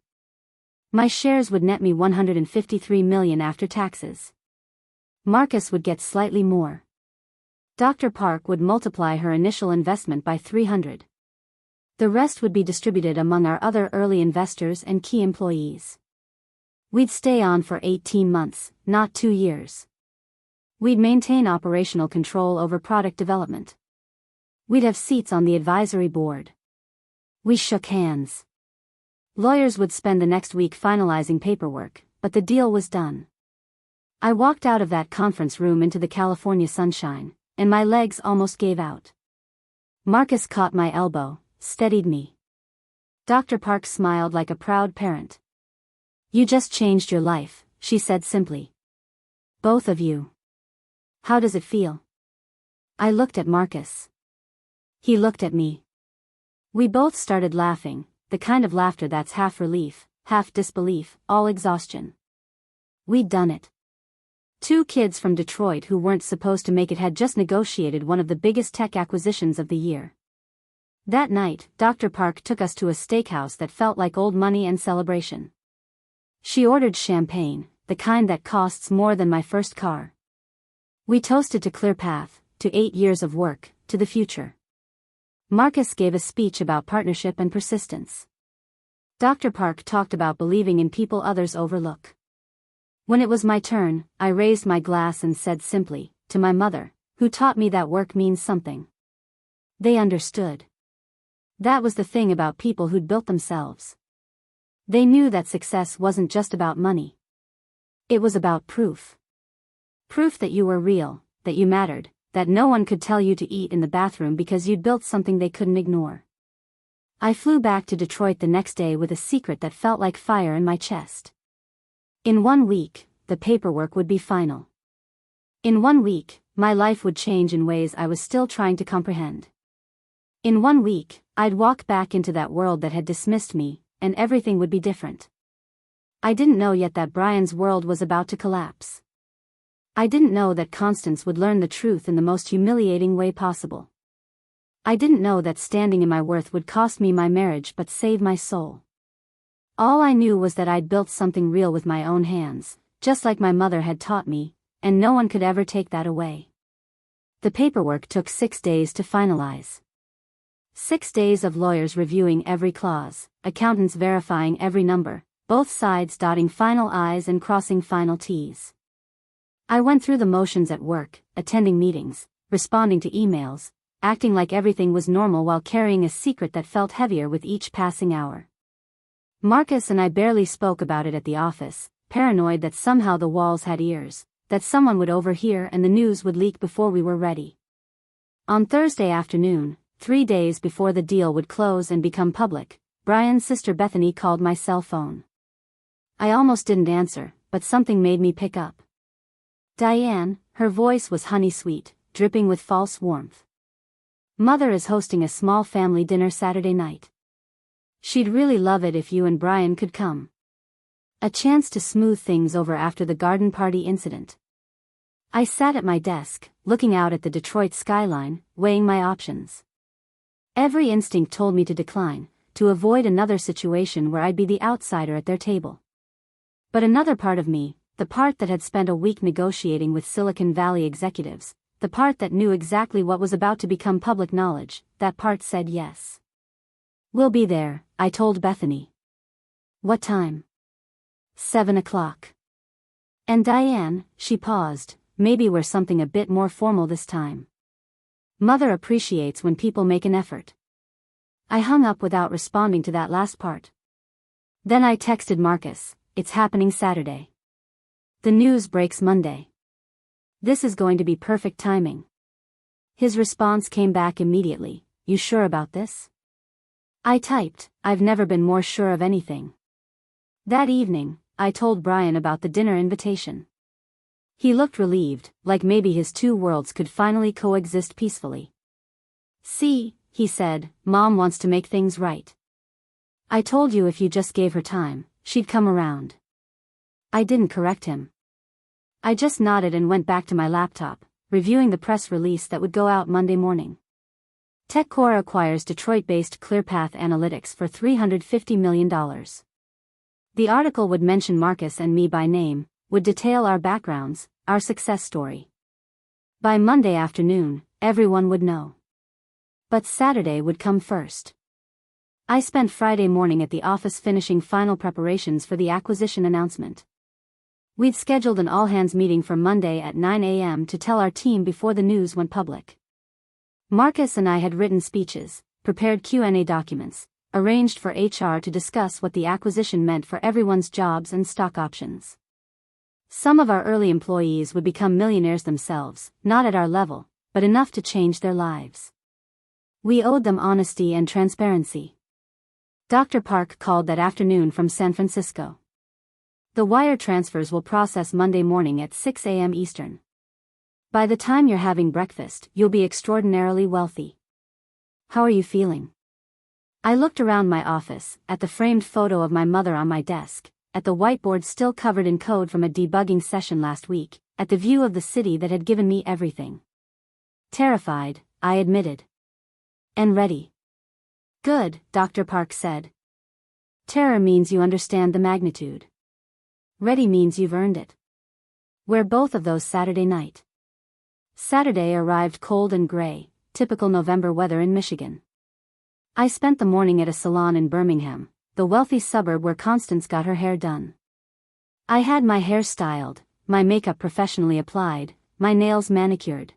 My shares would net me $153 million after taxes. Marcus would get slightly more. Dr. Park would multiply her initial investment by 300. The rest would be distributed among our other early investors and key employees. We'd stay on for 18 months, not 2 years. We'd maintain operational control over product development. We'd have seats on the advisory board. We shook hands. Lawyers would spend the next week finalizing paperwork, but the deal was done. I walked out of that conference room into the California sunshine, and my legs almost gave out. Marcus caught my elbow, steadied me. Dr. Park smiled like a proud parent. You just changed your life, she said simply. Both of you. How does it feel? I looked at Marcus. He looked at me. We both started laughing, the kind of laughter that's half relief, half disbelief, all exhaustion. We'd done it. 2 kids from Detroit who weren't supposed to make it had just negotiated one of the biggest tech acquisitions of the year. That night, Dr. Park took us to a steakhouse that felt like old money and celebration. She ordered champagne, the kind that costs more than my first car. We toasted to ClearPath, to 8 years of work, to the future. Marcus gave a speech about partnership and persistence. Dr. Park talked about believing in people others overlook. When it was my turn, I raised my glass and said simply, to my mother, who taught me that work means something. They understood. That was the thing about people who'd built themselves. They knew that success wasn't just about money. It was about proof. Proof that you were real, that you mattered, that no one could tell you to eat in the bathroom because you'd built something they couldn't ignore. I flew back to Detroit the next day with a secret that felt like fire in my chest. In 1 week, the paperwork would be final. In 1 week, my life would change in ways I was still trying to comprehend. In 1 week, I'd walk back into that world that had dismissed me, and everything would be different. I didn't know yet that Brian's world was about to collapse. I didn't know that Constance would learn the truth in the most humiliating way possible. I didn't know that standing in my worth would cost me my marriage but save my soul. All I knew was that I'd built something real with my own hands, just like my mother had taught me, and no one could ever take that away. The paperwork took 6 days to finalize. 6 days of lawyers reviewing every clause, accountants verifying every number, both sides dotting final I's and crossing final T's. I went through the motions at work, attending meetings, responding to emails, acting like everything was normal while carrying a secret that felt heavier with each passing hour. Marcus and I barely spoke about it at the office, paranoid that somehow the walls had ears, that someone would overhear and the news would leak before we were ready. On Thursday afternoon, 3 days before the deal would close and become public, Brian's sister Bethany called my cell phone. I almost didn't answer, but something made me pick up. Diane, her voice was honey-sweet, dripping with false warmth. Mother is hosting a small family dinner Saturday night. She'd really love it if you and Brian could come. A chance to smooth things over after the garden party incident. I sat at my desk, looking out at the Detroit skyline, weighing my options. Every instinct told me to decline, to avoid another situation where I'd be the outsider at their table. But another part of me, the part that had spent a week negotiating with Silicon Valley executives, the part that knew exactly what was about to become public knowledge, that part said yes. We'll be there, I told Bethany. What time? 7 o'clock. And Diane, she paused, maybe we're something a bit more formal this time. Mother appreciates when people make an effort. I hung up without responding to that last part. Then I texted Marcus, it's happening Saturday. The news breaks Monday. This is going to be perfect timing. His response came back immediately, you sure about this? I typed, I've never been more sure of anything. That evening, I told Brian about the dinner invitation. He looked relieved, like maybe his two worlds could finally coexist peacefully. See, he said, Mom wants to make things right. I told you if you just gave her time, she'd come around. I didn't correct him. I just nodded and went back to my laptop, reviewing the press release that would go out Monday morning. TechCore acquires Detroit-based ClearPath Analytics for $350 million. The article would mention Marcus and me by name, would detail our backgrounds, our success story. By Monday afternoon, everyone would know. But Saturday would come first. I spent Friday morning at the office finishing final preparations for the acquisition announcement. We'd scheduled an all-hands meeting for Monday at 9 a.m. to tell our team before the news went public. Marcus and I had written speeches, prepared Q&A documents, arranged for HR to discuss what the acquisition meant for everyone's jobs and stock options. Some of our early employees would become millionaires themselves, not at our level, but enough to change their lives. We owed them honesty and transparency. Dr. Park called that afternoon from San Francisco. The wire transfers will process Monday morning at 6 a.m. Eastern. By the time you're having breakfast, you'll be extraordinarily wealthy. How are you feeling? I looked around my office, at the framed photo of my mother on my desk, at the whiteboard still covered in code from a debugging session last week, at the view of the city that had given me everything. Terrified, I admitted. And ready. Good, Dr. Park said. Terror means you understand the magnitude. Ready means you've earned it. We're both of those Saturday night. Saturday arrived cold and gray, typical November weather in Michigan. I spent the morning at a salon in Birmingham, the wealthy suburb where Constance got her hair done. I had my hair styled, my makeup professionally applied, my nails manicured.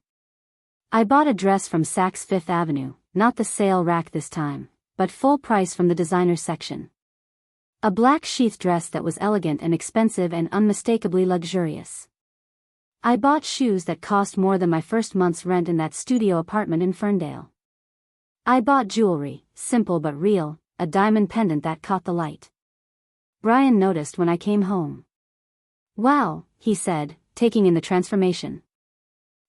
I bought a dress from Saks Fifth Avenue, not the sale rack this time, but full price from the designer section. A black sheath dress that was elegant and expensive and unmistakably luxurious. I bought shoes that cost more than my first month's rent in that studio apartment in Ferndale. I bought jewelry, simple but real, a diamond pendant that caught the light. Brian noticed when I came home. "Wow," he said, taking in the transformation.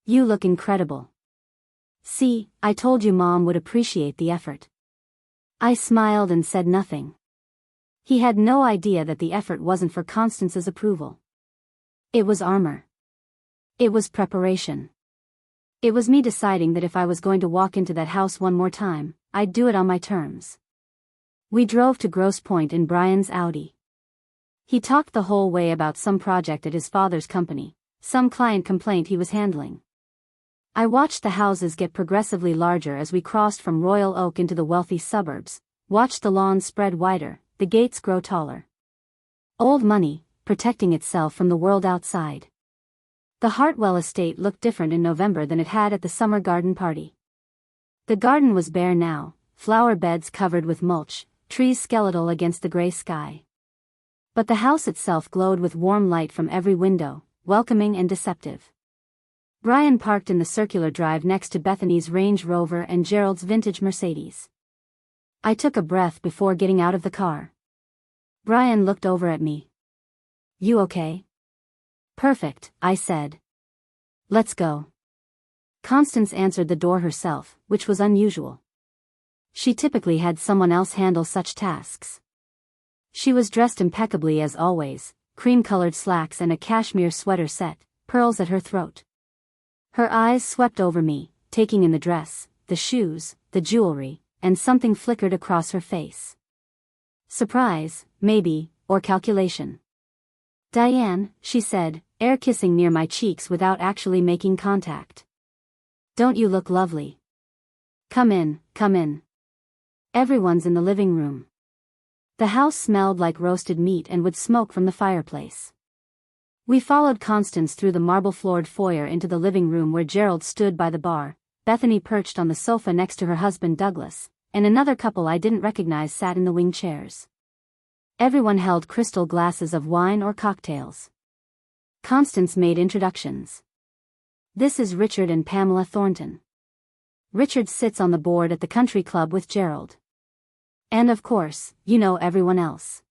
"You look incredible." "See, I told you Mom would appreciate the effort." I smiled and said nothing. He had no idea that the effort wasn't for Constance's approval. It was armor. It was preparation. It was me deciding that if I was going to walk into that house one more time, I'd do it on my terms. We drove to Grosse Pointe in Brian's Audi. He talked the whole way about some project at his father's company, some client complaint he was handling. I watched the houses get progressively larger as we crossed from Royal Oak into the wealthy suburbs, watched the lawns spread wider, the gates grow taller. Old money, protecting itself from the world outside. The Hartwell estate looked different in November than it had at the summer garden party. The garden was bare now, flower beds covered with mulch, trees skeletal against the gray sky. But the house itself glowed with warm light from every window, welcoming and deceptive. Brian parked in the circular drive next to Bethany's Range Rover and Gerald's vintage Mercedes. I took a breath before getting out of the car. Brian looked over at me. "You okay?" "Perfect," I said. "Let's go." Constance answered the door herself, which was unusual. She typically had someone else handle such tasks. She was dressed impeccably as always, cream-colored slacks and a cashmere sweater set, pearls at her throat. Her eyes swept over me, taking in the dress, the shoes, the jewelry, and something flickered across her face. Surprise, maybe, or calculation. "Diane," she said, air kissing near my cheeks without actually making contact. "Don't you look lovely? Come in, come in. Everyone's in the living room." The house smelled like roasted meat and would smoke from the fireplace. We followed Constance through the marble-floored foyer into the living room where Gerald stood by the bar, Bethany perched on the sofa next to her husband Douglas, and another couple I didn't recognize sat in the wing chairs. Everyone held crystal glasses of wine or cocktails. Constance made introductions. "This is Richard and Pamela Thornton. Richard sits on the board at the country club with Gerald. And of course, you know everyone else."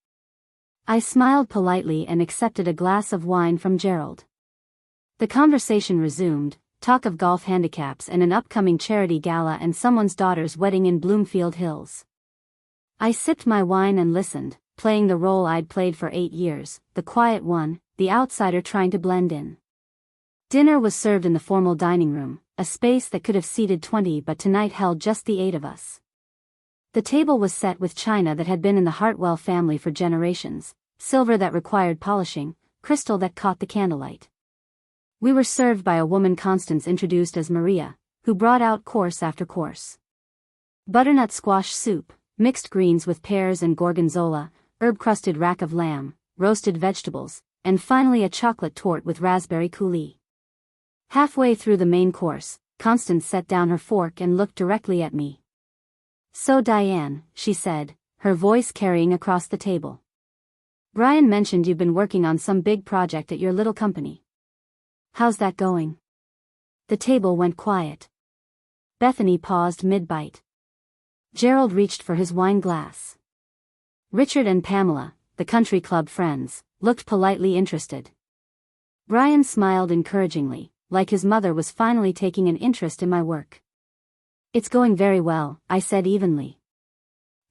I smiled politely and accepted a glass of wine from Gerald. The conversation resumed, talk of golf handicaps and an upcoming charity gala and someone's daughter's wedding in Bloomfield Hills. I sipped my wine and listened, playing the role I'd played for 8 years, the quiet one, the outsider trying to blend in. Dinner was served in the formal dining room, a space that could have seated 20 but tonight held just the 8 of us. The table was set with china that had been in the Hartwell family for generations, silver that required polishing, crystal that caught the candlelight. We were served by a woman Constance introduced as Maria, who brought out course after course. Butternut squash soup, mixed greens with pears and gorgonzola, herb-crusted rack of lamb, roasted vegetables, and finally a chocolate torte with raspberry coulis. Halfway through the main course, Constance set down her fork and looked directly at me. "So Diane," she said, her voice carrying across the table. "Brian mentioned you've been working on some big project at your little company. How's that going?" The table went quiet. Bethany paused mid-bite. Gerald reached for his wine glass. Richard and Pamela, the country club friends, looked politely interested. Brian smiled encouragingly, like his mother was finally taking an interest in my work. "It's going very well," I said evenly.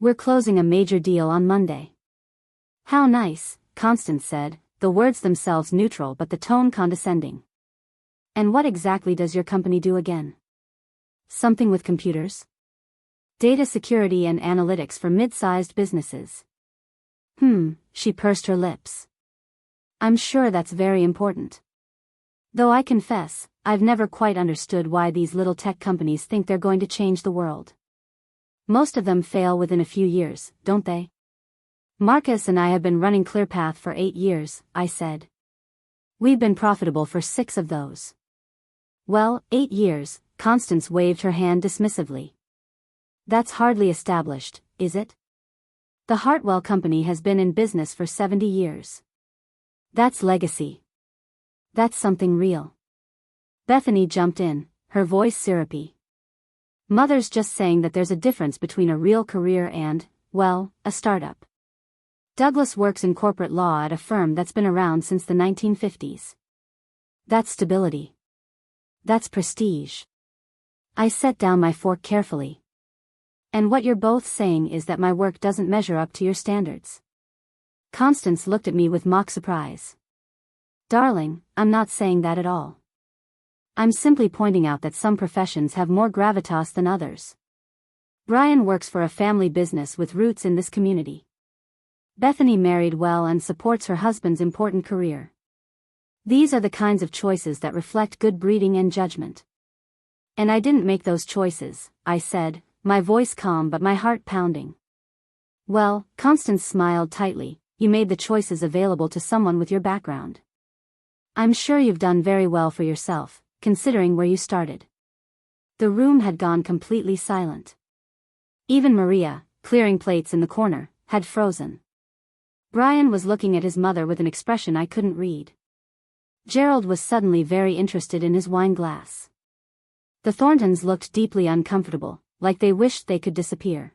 "We're closing a major deal on Monday." "How nice," Constance said, the words themselves neutral but the tone condescending. "And what exactly does your company do again?" "Something with computers? Data security and analytics for mid-sized businesses." She pursed her lips. "I'm sure that's very important. Though I confess, I've never quite understood why these little tech companies think they're going to change the world. Most of them fail within a few years, don't they?" Marcus and I have been running ClearPath for 8 years, I said. We've been profitable for 6 of those. Well, 8 years, Constance waved her hand dismissively. That's hardly established, is it? The Hartwell company has been in business for 70 years. That's legacy. That's something real. Bethany jumped in, her voice syrupy. Mother's just saying that there's a difference between a real career and, well, a startup. Douglas works in corporate law at a firm that's been around since the 1950s. That's stability. That's prestige. I set down my fork carefully. And what you're both saying is that my work doesn't measure up to your standards. Constance looked at me with mock surprise. Darling, I'm not saying that at all. I'm simply pointing out that some professions have more gravitas than others. Brian works for a family business with roots in this community. Bethany married well and supports her husband's important career. These are the kinds of choices that reflect good breeding and judgment. And I didn't make those choices, I said, my voice calm but my heart pounding. Well, Constance smiled tightly, you made the choices available to someone with your background. I'm sure you've done very well for yourself, considering where you started. The room had gone completely silent. Even Maria, clearing plates in the corner, had frozen. Brian was looking at his mother with an expression I couldn't read. Gerald was suddenly very interested in his wine glass. The Thorntons looked deeply uncomfortable, like they wished they could disappear.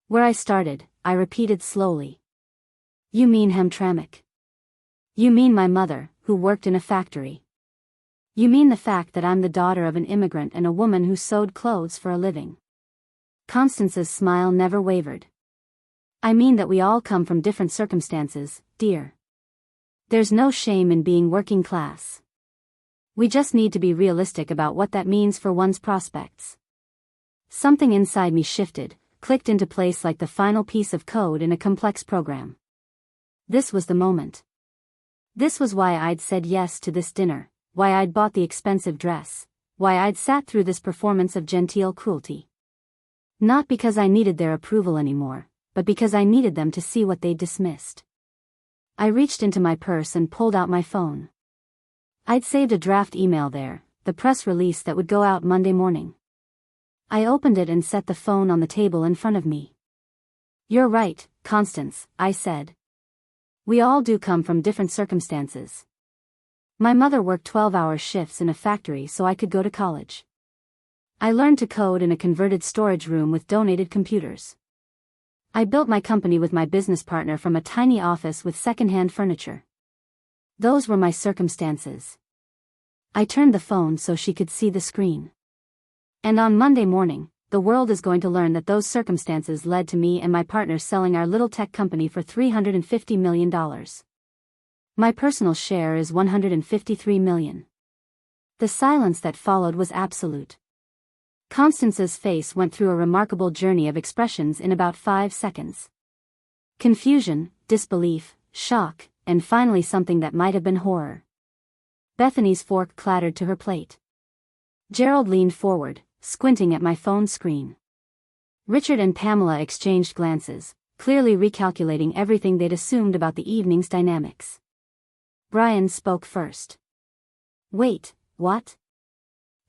Where I started, I repeated slowly. You mean Hamtramck. You mean my mother, who worked in a factory. You mean the fact that I'm the daughter of an immigrant and a woman who sewed clothes for a living. Constance's smile never wavered. I mean that we all come from different circumstances, dear. There's no shame in being working class. We just need to be realistic about what that means for one's prospects. Something inside me shifted, clicked into place like the final piece of code in a complex program. This was the moment. This was why I'd said yes to this dinner, why I'd bought the expensive dress, why I'd sat through this performance of genteel cruelty. Not because I needed their approval anymore, but because I needed them to see what they'd dismissed. I reached into my purse and pulled out my phone. I'd saved a draft email there, the press release that would go out Monday morning. I opened it and set the phone on the table in front of me. You're right, Constance, I said. We all do come from different circumstances. My mother worked 12-hour shifts in a factory so I could go to college. I learned to code in a converted storage room with donated computers. I built my company with my business partner from a tiny office with second-hand furniture. Those were my circumstances. I turned the phone so she could see the screen. And on Monday morning, the world is going to learn that those circumstances led to me and my partner selling our little tech company for $350 million. My personal share is $153 million. The silence that followed was absolute. Constance's face went through a remarkable journey of expressions in about 5 seconds. Confusion, disbelief, shock, and finally something that might have been horror. Bethany's fork clattered to her plate. Gerald leaned forward, squinting at my phone screen. Richard and Pamela exchanged glances, clearly recalculating everything they'd assumed about the evening's dynamics. Brian spoke first. Wait, what?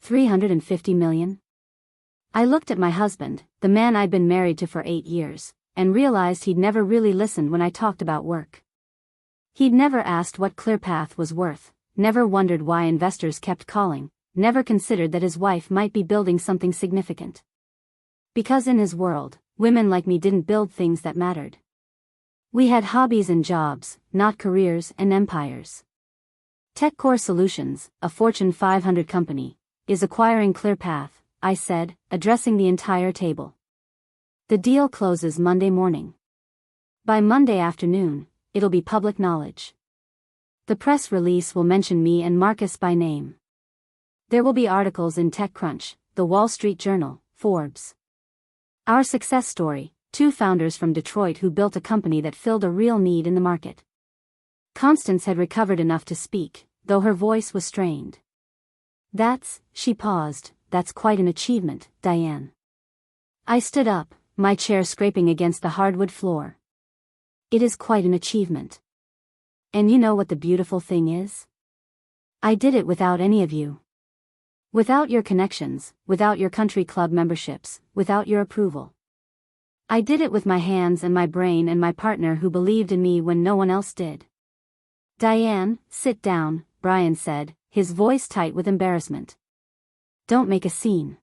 $350 million? I looked at my husband, the man I'd been married to for 8 years, and realized he'd never really listened when I talked about work. He'd never asked what ClearPath was worth, never wondered why investors kept calling, never considered that his wife might be building something significant. Because in his world, women like me didn't build things that mattered. We had hobbies and jobs, not careers and empires. TechCore Solutions, a Fortune 500 company, is acquiring ClearPath, I said, addressing the entire table. The deal closes Monday morning. By Monday afternoon, it'll be public knowledge. The press release will mention me and Marcus by name. There will be articles in TechCrunch, The Wall Street Journal, Forbes. Our success story, 2 founders from Detroit who built a company that filled a real need in the market. Constance had recovered enough to speak, though her voice was strained. She paused, that's quite an achievement, Diane. I stood up, my chair scraping against the hardwood floor. It is quite an achievement. And you know what the beautiful thing is? I did it without any of you. Without your connections, without your country club memberships, without your approval. I did it with my hands and my brain and my partner who believed in me when no one else did. Diane, sit down, Brian said, his voice tight with embarrassment. Don't make a scene.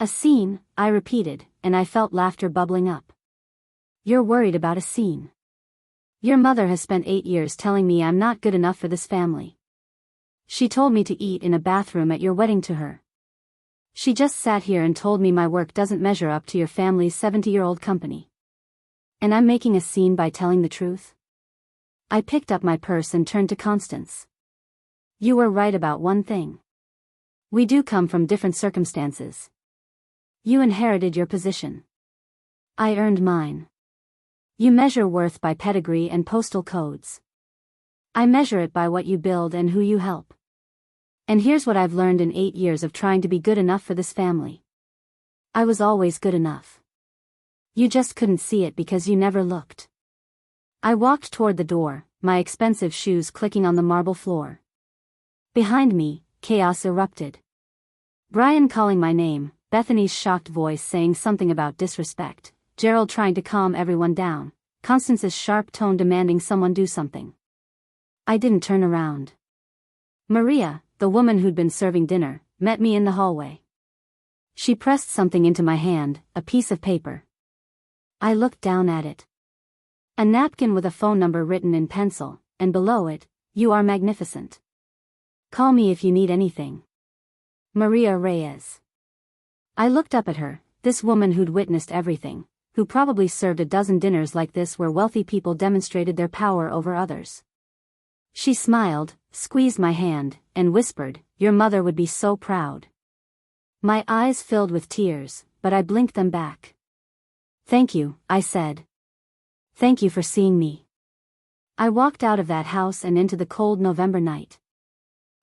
A scene, I repeated, and I felt laughter bubbling up. You're worried about a scene. Your mother has spent 8 years telling me I'm not good enough for this family. She told me to eat in a bathroom at your wedding to her. She just sat here and told me my work doesn't measure up to your family's 70-year-old company. And I'm making a scene by telling the truth? I picked up my purse and turned to Constance. You were right about one thing. We do come from different circumstances. You inherited your position. I earned mine. You measure worth by pedigree and postal codes. I measure it by what you build and who you help. And here's what I've learned in 8 years of trying to be good enough for this family. I was always good enough. You just couldn't see it because you never looked. I walked toward the door, my expensive shoes clicking on the marble floor. Behind me, chaos erupted. Brian calling my name, Bethany's shocked voice saying something about disrespect, Gerald trying to calm everyone down, Constance's sharp tone demanding someone do something. I didn't turn around. Maria, the woman who'd been serving dinner, met me in the hallway. She pressed something into my hand, a piece of paper. I looked down at it. A napkin with a phone number written in pencil, and below it, "You are magnificent. Call me if you need anything. Maria Reyes." I looked up at her, this woman who'd witnessed everything, who probably served a dozen dinners like this where wealthy people demonstrated their power over others. She smiled, squeezed my hand, and whispered, "Your mother would be so proud." My eyes filled with tears, but I blinked them back. "Thank you," I said. "Thank you for seeing me." I walked out of that house and into the cold November night.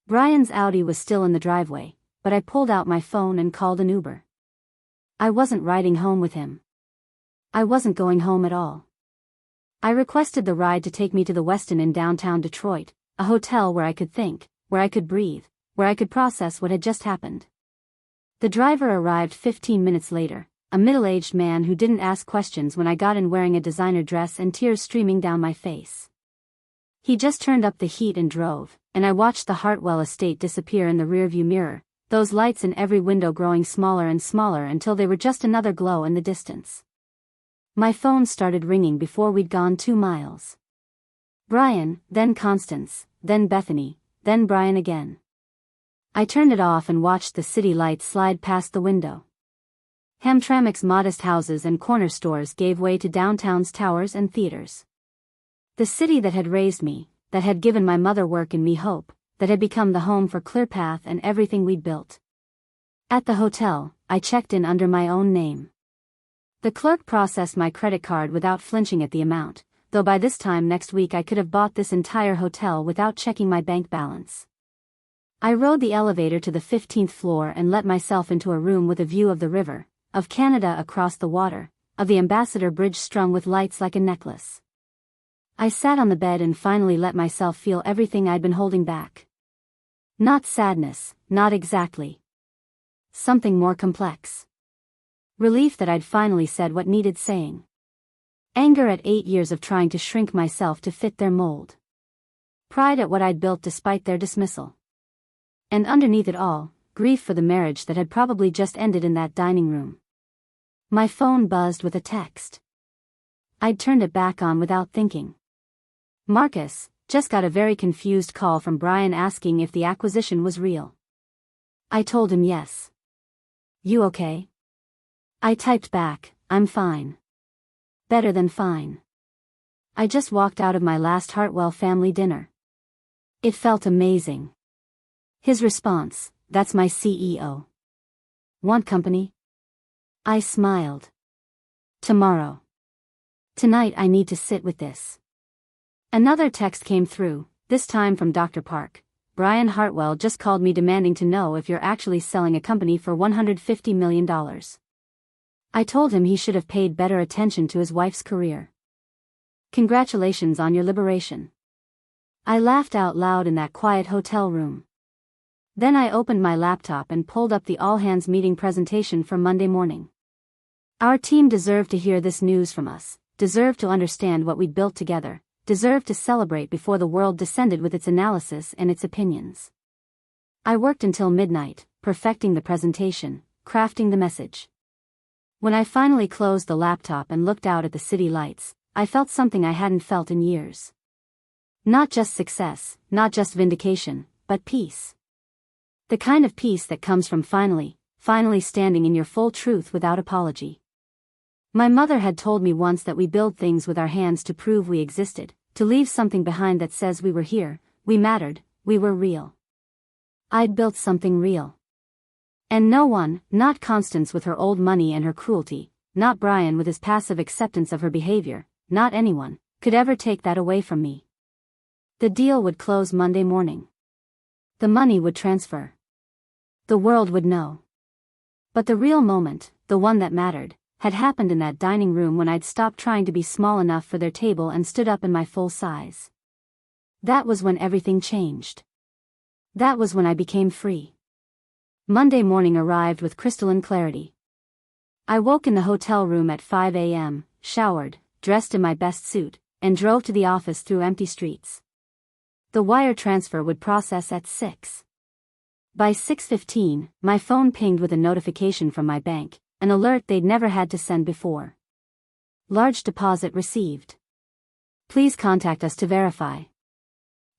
Brian's Audi was still in the driveway, but I pulled out my phone and called an Uber. I wasn't riding home with him. I wasn't going home at all. I requested the ride to take me to the Westin in downtown Detroit, a hotel where I could think, where I could breathe, where I could process what had just happened. The driver arrived 15 minutes later, a middle-aged man who didn't ask questions when I got in wearing a designer dress and tears streaming down my face. He just turned up the heat and drove, and I watched the Hartwell estate disappear in the rearview mirror, those lights in every window growing smaller and smaller until they were just another glow in the distance. My phone started ringing before we'd gone 2 miles. Brian, then Constance, then Bethany, then Brian again. I turned it off and watched the city lights slide past the window. Hamtramck's modest houses and corner stores gave way to downtown's towers and theaters. The city that had raised me, that had given my mother work and me hope, that had become the home for ClearPath and everything we'd built. At the hotel, I checked in under my own name. The clerk processed my credit card without flinching at the amount, though by this time next week I could have bought this entire hotel without checking my bank balance. I rode the elevator to the 15th floor and let myself into a room with a view of the river, of Canada across the water, of the Ambassador Bridge strung with lights like a necklace. I sat on the bed and finally let myself feel everything I'd been holding back. Not sadness, not exactly. Something more complex. Relief that I'd finally said what needed saying. Anger at 8 years of trying to shrink myself to fit their mold. Pride at what I'd built despite their dismissal. And underneath it all, grief for the marriage that had probably just ended in that dining room. My phone buzzed with a text. I'd turned it back on without thinking. "Marcus, just got a very confused call from Brian asking if the acquisition was real." I told him yes. "You okay?" I typed back, "I'm fine. Better than fine. I just walked out of my last Hartwell family dinner. It felt amazing." His response, "That's my CEO. Want company?" I smiled. "Tomorrow. Tonight I need to sit with this." Another text came through, this time from Dr. Park. "Brian Hartwell just called me demanding to know if you're actually selling a company for $150 million. I told him he should have paid better attention to his wife's career." Congratulations on your liberation." I laughed out loud in that quiet hotel room. Then I opened my laptop and pulled up the all-hands meeting presentation for Monday morning. Our team deserved to hear this news from us, deserved to understand what we'd built together, deserved to celebrate before the world descended with its analysis and its opinions. I worked until midnight, perfecting the presentation, crafting the message. When I finally closed the laptop and looked out at the city lights, I felt something I hadn't felt in years. Not just success, not just vindication, but peace. The kind of peace that comes from finally standing in your full truth without apology. My mother had told me once that we build things with our hands to prove we existed, to leave something behind that says we were here, we mattered, we were real. I'd built something real. And no one, not Constance with her old money and her cruelty, not Brian with his passive acceptance of her behavior, not anyone, could ever take that away from me. The deal would close Monday morning. The money would transfer. The world would know. But the real moment, the one that mattered, had happened in that dining room when I'd stopped trying to be small enough for their table and stood up in my full size. That was when everything changed. That was when I became free. Monday morning arrived with crystalline clarity. I woke in the hotel room at 5 a.m., showered, dressed in my best suit, and drove to the office through empty streets. The wire transfer would process at 6. By 6:15, my phone pinged with a notification from my bank, an alert they'd never had to send before. Large deposit received. Please contact us to verify.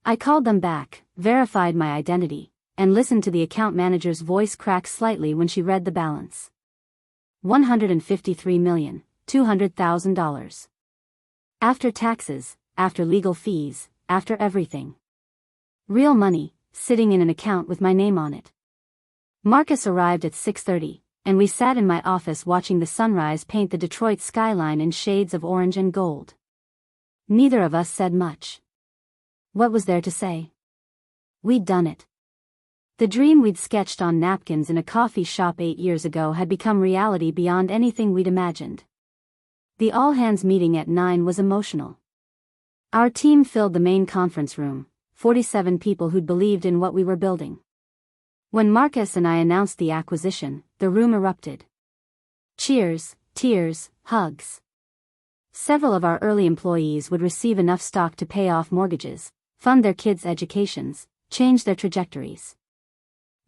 I called them back, verified my identity, and listened to the account manager's voice crack slightly when she read the balance. $153,200,000. After taxes, after legal fees, after everything. Real money, sitting in an account with my name on it. Marcus arrived at 6:30, and we sat in my office watching the sunrise paint the Detroit skyline in shades of orange and gold. Neither of us said much. What was there to say? We'd done it. The dream we'd sketched on napkins in a coffee shop 8 years ago had become reality beyond anything we'd imagined. The all-hands meeting at 9 was emotional. Our team filled the main conference room, 47 people who'd believed in what we were building. When Marcus and I announced the acquisition, the room erupted. Cheers, tears, hugs. Several of our early employees would receive enough stock to pay off mortgages, fund their kids' educations, change their trajectories.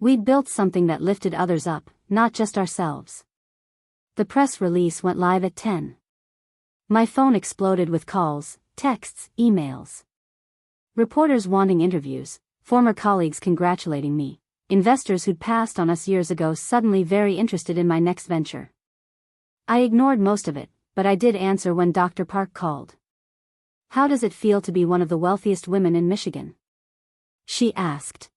We'd built something that lifted others up, not just ourselves. The press release went live at 10. My phone exploded with calls, texts, emails. Reporters wanting interviews, former colleagues congratulating me, investors who'd passed on us years ago suddenly very interested in my next venture. I ignored most of it, but I did answer when Dr. Park called. "How does it feel to be one of the wealthiest women in Michigan?" she asked.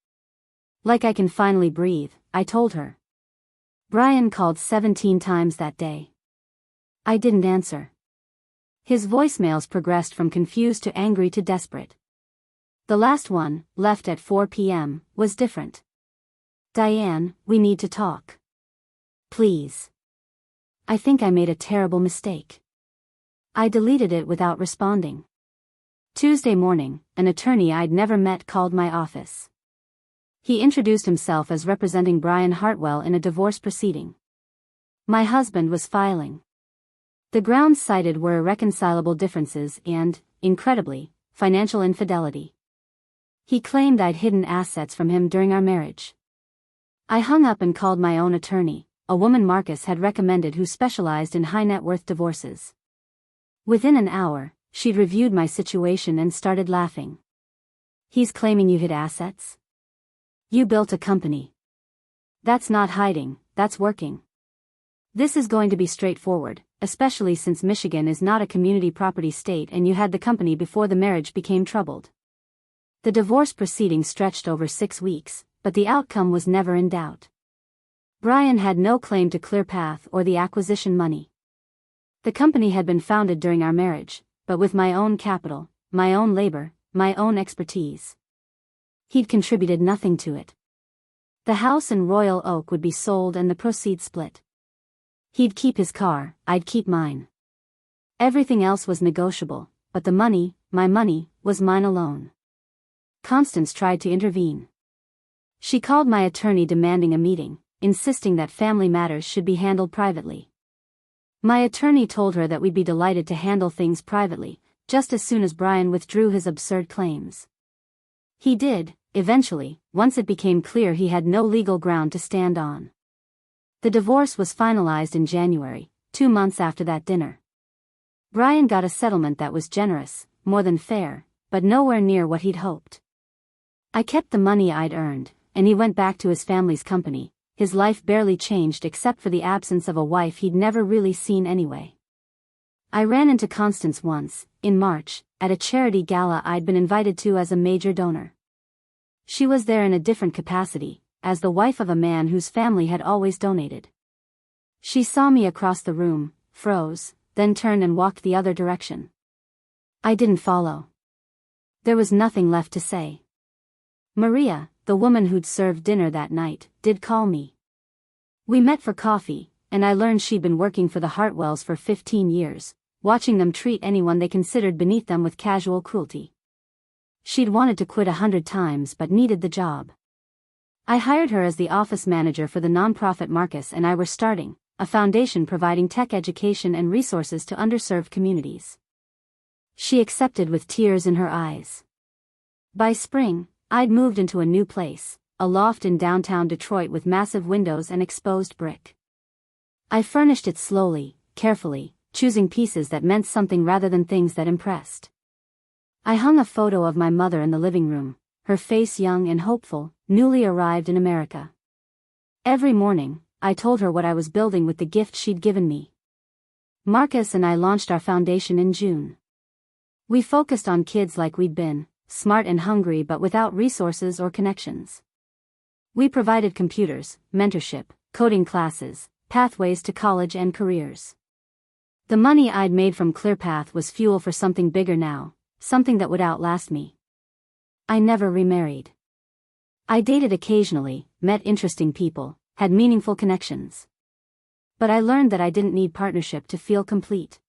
"Like I can finally breathe," I told her. Brian called 17 times that day. I didn't answer. His voicemails progressed from confused to angry to desperate. The last one, left at 4 p.m., was different. "Diane, we need to talk. Please. I think I made a terrible mistake." I deleted it without responding. Tuesday morning, an attorney I'd never met called my office. He introduced himself as representing Diane Hartwell in a divorce proceeding. My husband was filing. The grounds cited were irreconcilable differences and, incredibly, financial infidelity. He claimed I'd hidden assets from him during our marriage. I hung up and called my own attorney, a woman Marcus had recommended who specialized in high-net-worth divorces. Within an hour, she'd reviewed my situation and started laughing. "He's claiming you hid assets? You built a company. That's not hiding, that's working. This is going to be straightforward, especially since Michigan is not a community property state and you had the company before the marriage became troubled." The divorce proceeding stretched over 6 weeks, but the outcome was never in doubt. Brian had no claim to ClearPath or the acquisition money. The company had been founded during our marriage, but with my own capital, my own labor, my own expertise. He'd contributed nothing to it. The house in Royal Oak would be sold and the proceeds split. He'd keep his car, I'd keep mine. Everything else was negotiable, but the money, my money, was mine alone. Constance tried to intervene. She called my attorney demanding a meeting, insisting that family matters should be handled privately. My attorney told her that we'd be delighted to handle things privately, just as soon as Brian withdrew his absurd claims. He did, eventually, once it became clear he had no legal ground to stand on. The divorce was finalized in January, 2 months after that dinner. Brian got a settlement that was generous, more than fair, but nowhere near what he'd hoped. I kept the money I'd earned, and he went back to his family's company. His life barely changed except for the absence of a wife he'd never really seen anyway. I ran into Constance once, in March, at a charity gala I'd been invited to as a major donor. She was there in a different capacity, as the wife of a man whose family had always donated. She saw me across the room, froze, then turned and walked the other direction. I didn't follow. There was nothing left to say. Maria, the woman who'd served dinner that night, did call me. We met for coffee, and I learned she'd been working for the Hartwells for 15 years, watching them treat anyone they considered beneath them with casual cruelty. She'd wanted to quit 100 times but needed the job. I hired her as the office manager for the nonprofit Marcus and I were starting, a foundation providing tech education and resources to underserved communities. She accepted with tears in her eyes. By spring, I'd moved into a new place, a loft in downtown Detroit with massive windows and exposed brick. I furnished it slowly, carefully, choosing pieces that meant something rather than things that impressed. I hung a photo of my mother in the living room, her face young and hopeful, newly arrived in America. Every morning, I told her what I was building with the gift she'd given me. Marcus and I launched our foundation in June. We focused on kids like we'd been, smart and hungry but without resources or connections. We provided computers, mentorship, coding classes, pathways to college and careers. The money I'd made from ClearPath was fuel for something bigger now, something that would outlast me. I never remarried. I dated occasionally, met interesting people, had meaningful connections. But I learned that I didn't need partnership to feel complete.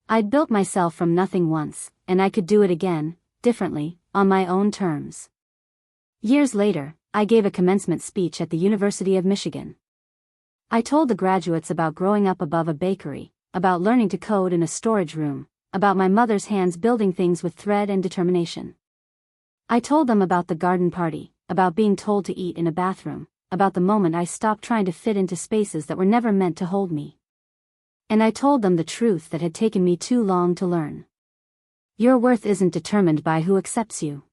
I'd built myself from nothing once, and I could do it again, differently, on my own terms. Years later, I gave a commencement speech at the University of Michigan. I told the graduates about growing up above a bakery, about learning to code in a storage room, about my mother's hands building things with thread and determination. I told them about the garden party, about being told to eat in a bathroom, about the moment I stopped trying to fit into spaces that were never meant to hold me. And I told them the truth that had taken me too long to learn. Your worth isn't determined by who accepts you.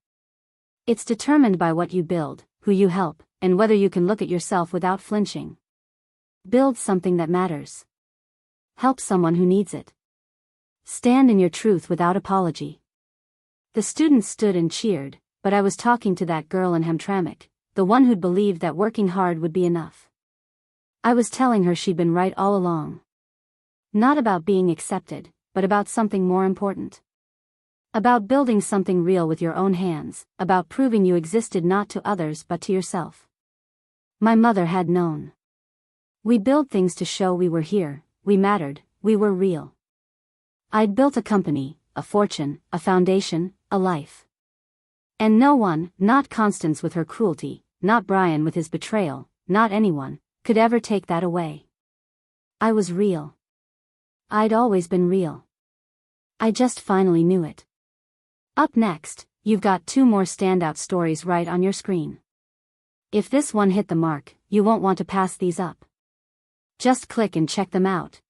It's determined by what you build, who you help, and whether you can look at yourself without flinching. Build something that matters. Help someone who needs it. Stand in your truth without apology. The students stood and cheered, but I was talking to that girl in Hamtramck, the one who'd believed that working hard would be enough. I was telling her she'd been right all along. Not about being accepted, but about something more important. About building something real with your own hands, about proving you existed not to others but to yourself. My mother had known. We build things to show we were here, we mattered, we were real. I'd built a company, a fortune, a foundation, a life. And no one, not Constance with her cruelty, not Brian with his betrayal, not anyone, could ever take that away. I was real. I'd always been real. I just finally knew it. Up next, you've got 2 more standout stories right on your screen. If this one hit the mark, you won't want to pass these up. Just click and check them out.